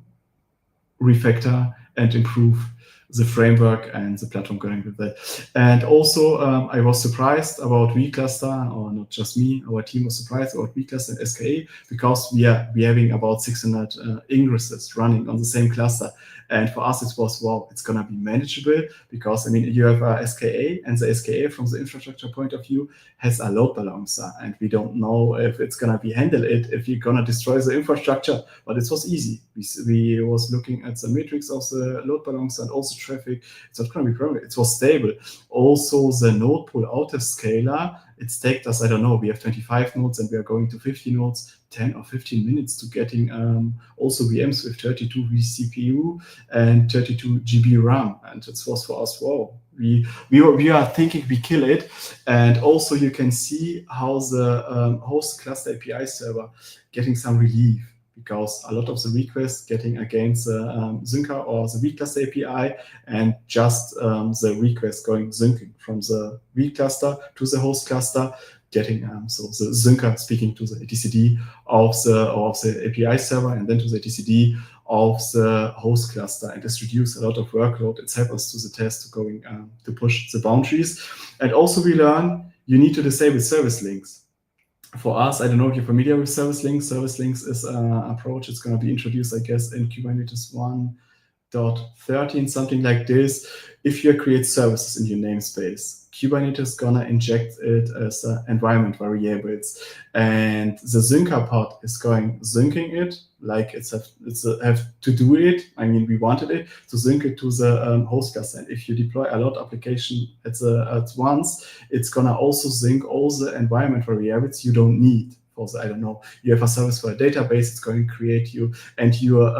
refactor and improve the framework and the platform going with that. And also, I was surprised about vCluster, or not just me, our team was surprised about vCluster and SKA, because we are having about 600 ingresses running on the same cluster. And for us, it was, wow, it's going to be manageable, because, I mean, you have a SKA, and the SKA from the infrastructure point of view has a load balancer, and we don't know if it's going to be handled if you're going to destroy the infrastructure, but it was easy. We was looking at the metrics of the load balancer and also traffic. It's not going to be problem. It was stable. Also, the node pool autoscaler, it's taken us, I don't know, we have 25 nodes and we are going to 50 nodes, 10 or 15 minutes to getting also VMs with 32 vCPU and 32 GB RAM. And it was for us, wow, we are thinking we kill it. And also you can see how the host cluster API server getting some relief, because a lot of the requests getting against the Syncer or the vCluster API, and just the request going syncing from the vCluster to the host cluster, getting so the Syncer speaking to the etcd of the API server, and then to the etcd of the host cluster, and this reduces a lot of workload. It's helped us to the test going to push the boundaries. And also we learn you need to disable service links. For us, I don't know if you're familiar with service links. Service links is an approach. It's going to be introduced, I guess, in Kubernetes 1 13, something like this. If you create services in your namespace, Kubernetes is gonna inject it as environment variables, and the syncer pod is syncing it like it's have to do it. I mean, we wanted it to sync it to the host cluster. And if you deploy a lot application at once, it's gonna also sync all the environment variables you don't need. For the, I don't know, you have a service for a database, it's going to create you, and your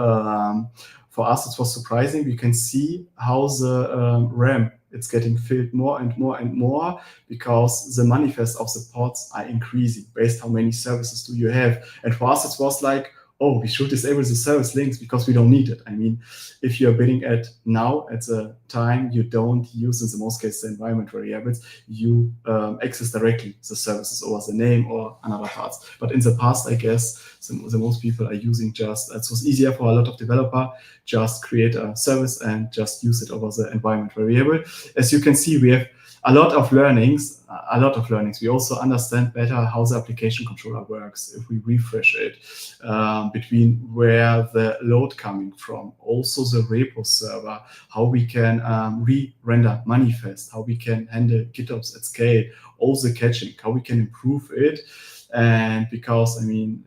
for us, it was surprising. We can see how the RAM it's getting filled more and more and more because the manifest of the pods are increasing based how many services do you have. And for us, it was like, oh, we should disable the service links because we don't need it. I mean, if you're bidding at the time you don't use, in the most cases, the environment variables, you access directly the services over the name or another parts. But in the past, I guess, the most people are using just, it was easier for a lot of developer, just create a service and just use it over the environment variable. As you can see, we have a lot of learnings. We also understand better how the application controller works if we refresh it, between where the load coming from, also the repo server, how we can re-render manifest, how we can handle GitOps at scale, all the caching, how we can improve it. And because, I mean,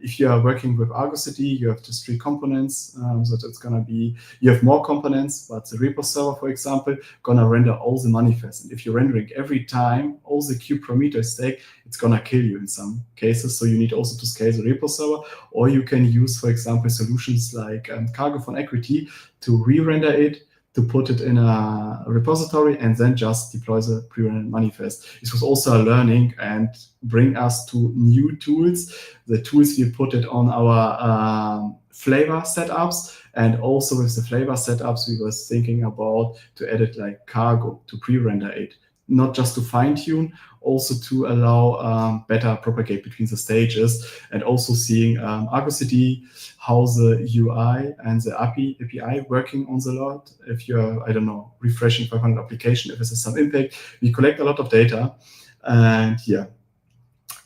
if you are working with Argo CD, you have just 3 components, so it's gonna be, you have more components, but the repo server, for example, gonna render all the manifests. And if you're rendering every time all the Kubernetes stack, it's gonna kill you in some cases. So you need also to scale the repo server, or you can use, for example, solutions like Cargo for Equity to re-render it, to put it in a repository, and then just deploy the pre-rendered manifest. This was also a learning and bring us to new tools. The tools we put it on our flavor setups, and also with the flavor setups, we were thinking about to edit like Cargo to pre-render it, not just to fine-tune, also to allow better propagate between the stages, and also seeing Argo CD, how the UI and the API working on the lot. If you're, I don't know, refreshing 500 application, if there's some impact, we collect a lot of data. And yeah,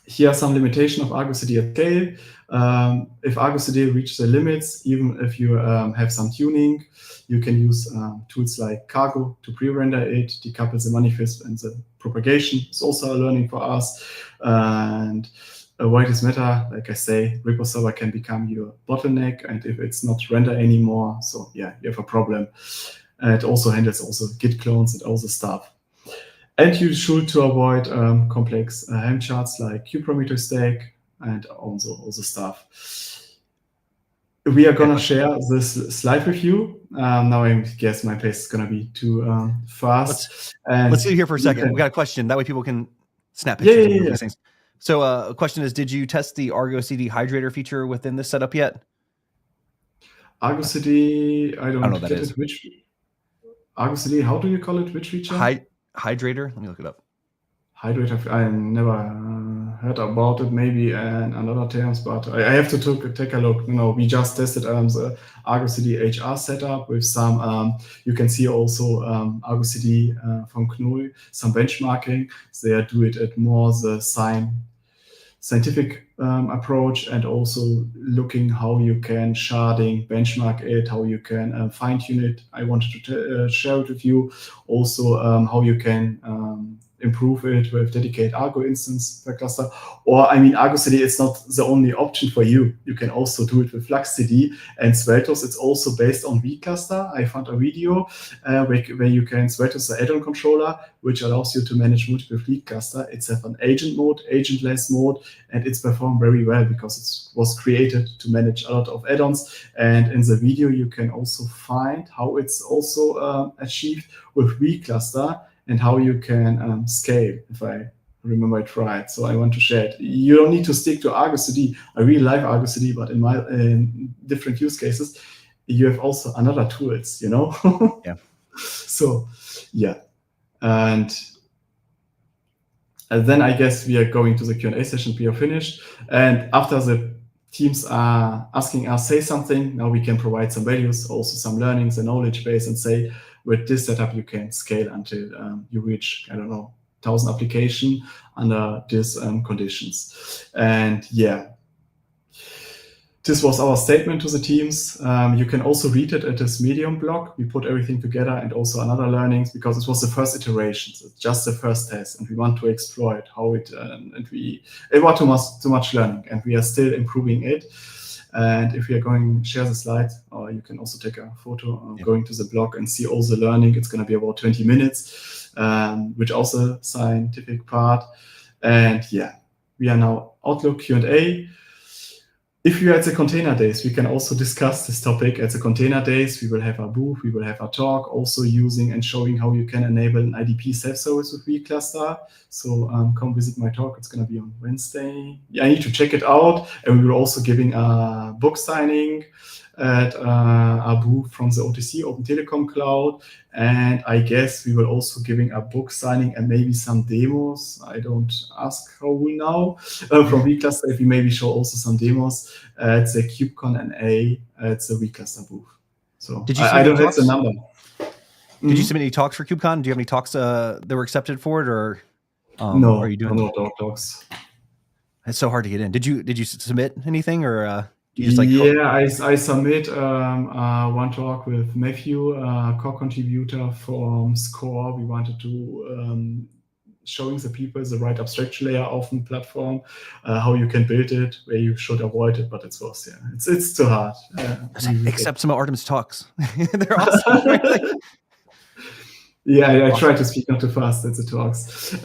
here are some limitations of Argo CD at scale. If Argo CD reaches the limits, even if you have some tuning, you can use tools like Cargo to pre-render it, decouple the manifest and the propagation. It's also a learning for us. And why this matter, like I say, repo server can become your bottleneck, and if it's not render anymore, so yeah, you have a problem. It also handles also Git clones and all the stuff. And you should to avoid complex Helm charts like Kubernetes stack and also all the stuff. We are gonna share this slide with you. Now I guess my pace is gonna be too fast. Let's sit here for a second. We got a question. That way people can snap pictures of these things. So a question is, did you test the Argo CD hydrator feature within this setup yet? Argo CD, I don't know what that is. Which Argo CD, how do you call it? Which feature? Hydrator. Let me look it up. Hydrator, I never heard about it, maybe in other terms, but I have to take a look. You know, we just tested the Argo CD HR setup with some, you can see also Argo CD from Knoll, some benchmarking. They do it at more the scientific approach, and also looking how you can sharding, benchmark it, how you can fine tune it. I wanted to share it with you. Also, how you can improve it with dedicated Argo instance per cluster. Or, I mean, Argo CD is not the only option for you. You can also do it with Flux CD and Sveltos. It's also based on vCluster. I found a video where you can Sveltos the add-on controller, which allows you to manage multiple fleet cluster. It's have an agent mode, agentless mode, and it's performed very well because it was created to manage a lot of add-ons. And in the video, you can also find how it's also achieved with vCluster, and how you can scale, if I remember it right. So I want to share it. You don't need to stick to Argo CD. I really like Argo CD, but in different use cases, you have also another tools, you know? Yeah. So, yeah. And then I guess we are going to the Q&A session. We are finished. And after the teams are asking us, say something, now we can provide some values, also some learnings and knowledge base, and say, with this setup, you can scale until you reach, I don't know, 1,000 application under these conditions. And yeah, this was our statement to the teams. You can also read it at this Medium blog. We put everything together and also another learnings because it was the first iteration, so just the first test, and we want to exploit how it was too much learning, and we are still improving it. And if we are going share the slides, or you can also take a photo going to the blog and see all the learning. It's going to be about 20 minutes, which also scientific part. And yeah, we are now Outlook Q&A. If you're at the container days, we can also discuss this topic at the container days. We will have a booth, we will have a talk, also using and showing how you can enable an IDP self-service with vCluster. So come visit my talk. It's going to be on Wednesday. Yeah, I need to check it out. And we will also giving a book signing at a booth from the OTC, Open Telecom Cloud. And I guess we will also giving a book signing and maybe some demos. I don't ask Raoul now from vCluster if we maybe show also some demos at the KubeCon NA at the vCluster booth. So I don't have the number. Did you submit any talks for KubeCon? Do you have any talks that were accepted for it, or no? Are you doing no talks? It's so hard to get in. Did you submit anything, or? I submit one talk with Matthew, core contributor from SCORE. We wanted to showing the people the right abstraction layer of the platform, how you can build it, where you should avoid it, but it's too hard. Except some of Artem's talks. They're awesome. Right? I try to speak not too fast at the talks.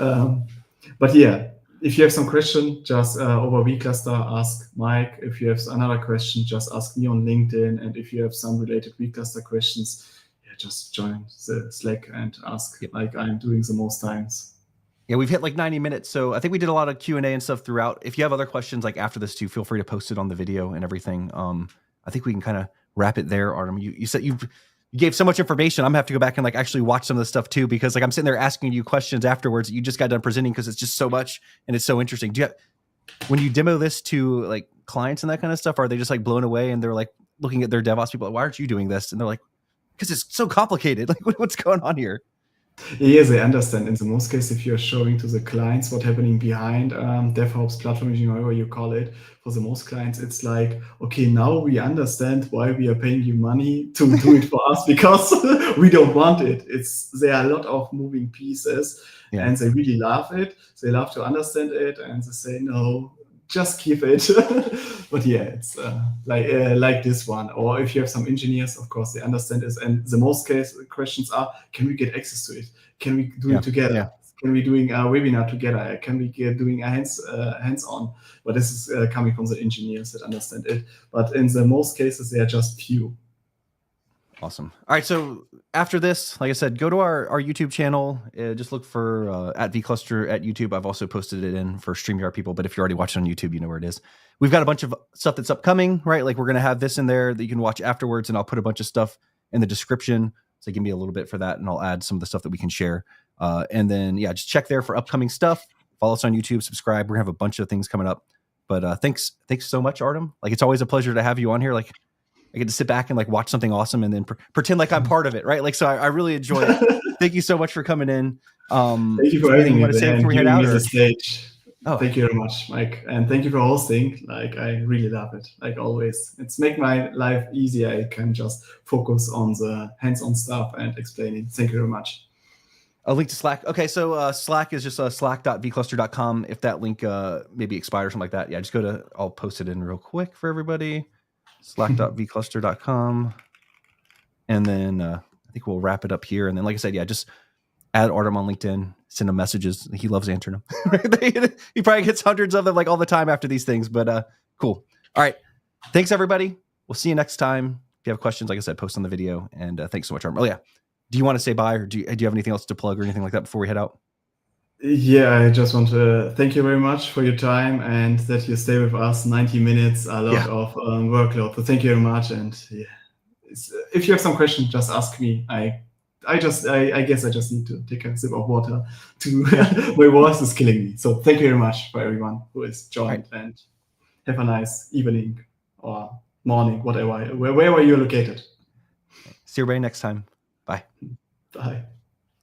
But yeah, if you have some question, just over vCluster, ask Mike. If you have another question, just ask me on LinkedIn. And if you have some related vCluster questions, just join the Slack and ask, like I'm doing the most times. Yeah, we've hit like 90 minutes. So I think we did a lot of Q&A and stuff throughout. If you have other questions like after this too, feel free to post it on the video and everything. I think we can kind of wrap it there, Artem. You said you gave so much information. I'm gonna have to go back and like actually watch some of the stuff too, because like I'm sitting there asking you questions afterwards that you just got done presenting because it's just so much and it's so interesting. When you demo this to like clients and that kind of stuff, are they just like blown away and they're like looking at their DevOps people like, why aren't you doing this? And they're like, because it's so complicated. Like what's going on here? Yes, I understand. In the most case, if you're showing to the clients what's happening behind DevOps platform engineering, whatever you call it, for the most clients, it's like, okay, now we understand why we are paying you money to do it for us because we don't want it. There are a lot of moving pieces and they really love it. They love to understand it and they say, no, just keep it. But yeah, it's like this one. Or if you have some engineers, of course, they understand this. And the most questions are, can we get access to it? Can we do it together? Yeah. Can we doing a webinar together? Can we get doing a hands-on? But this is coming from the engineers that understand it. But in the most cases, they are just few. Awesome. All right. So after this, like I said, go to our YouTube channel. Just look for at vCluster at YouTube. I've also posted it in for StreamYard people, but if you're already watching on YouTube, you know where it is. We've got a bunch of stuff that's upcoming, right? Like we're going to have this in there that you can watch afterwards, and I'll put a bunch of stuff in the description. So give me a little bit for that, and I'll add some of the stuff that we can share. And then, yeah, just check there for upcoming stuff. Follow us on YouTube, subscribe. We're going to have a bunch of things coming up. But thanks so much, Artem. Like, it's always a pleasure to have you on here. Like, I get to sit back and like watch something awesome and then pretend like I'm part of it, right? Like, so I really enjoy it. Thank you so much for coming in. Thank you for having me. Want to say before we head out? The stage. Oh. Thank you very much, Mike, and thank you for hosting. Like, I really love it. Like always, it's make my life easier. I can just focus on the hands-on stuff and explaining. Thank you very much. A link to Slack. Okay, so Slack is just slack.vcluster.com. If that link maybe expired or something like that, yeah, just go to. I'll post it in real quick for everybody. Slack.vcluster.com, and then I think we'll wrap it up here. And then, like I said, yeah, just add Artem on LinkedIn, send him messages. He loves answering them. He probably gets hundreds of them like all the time after these things, but cool. All right. Thanks, everybody. We'll see you next time. If you have questions, like I said, post on the video. And thanks so much, Artem. Oh, yeah. Do you want to say bye, or do you have anything else to plug or anything like that before we head out? Yeah, I just want to thank you very much for your time and that you stay with us 90 minutes, a lot of workload. So thank you very much. And yeah, if you have some questions, just ask me. I guess I just need to take a sip of water to my voice is killing me. So thank you very much for everyone who has joined, and have a nice evening or morning, whatever, wherever you're located. See everybody next time. Bye. Bye.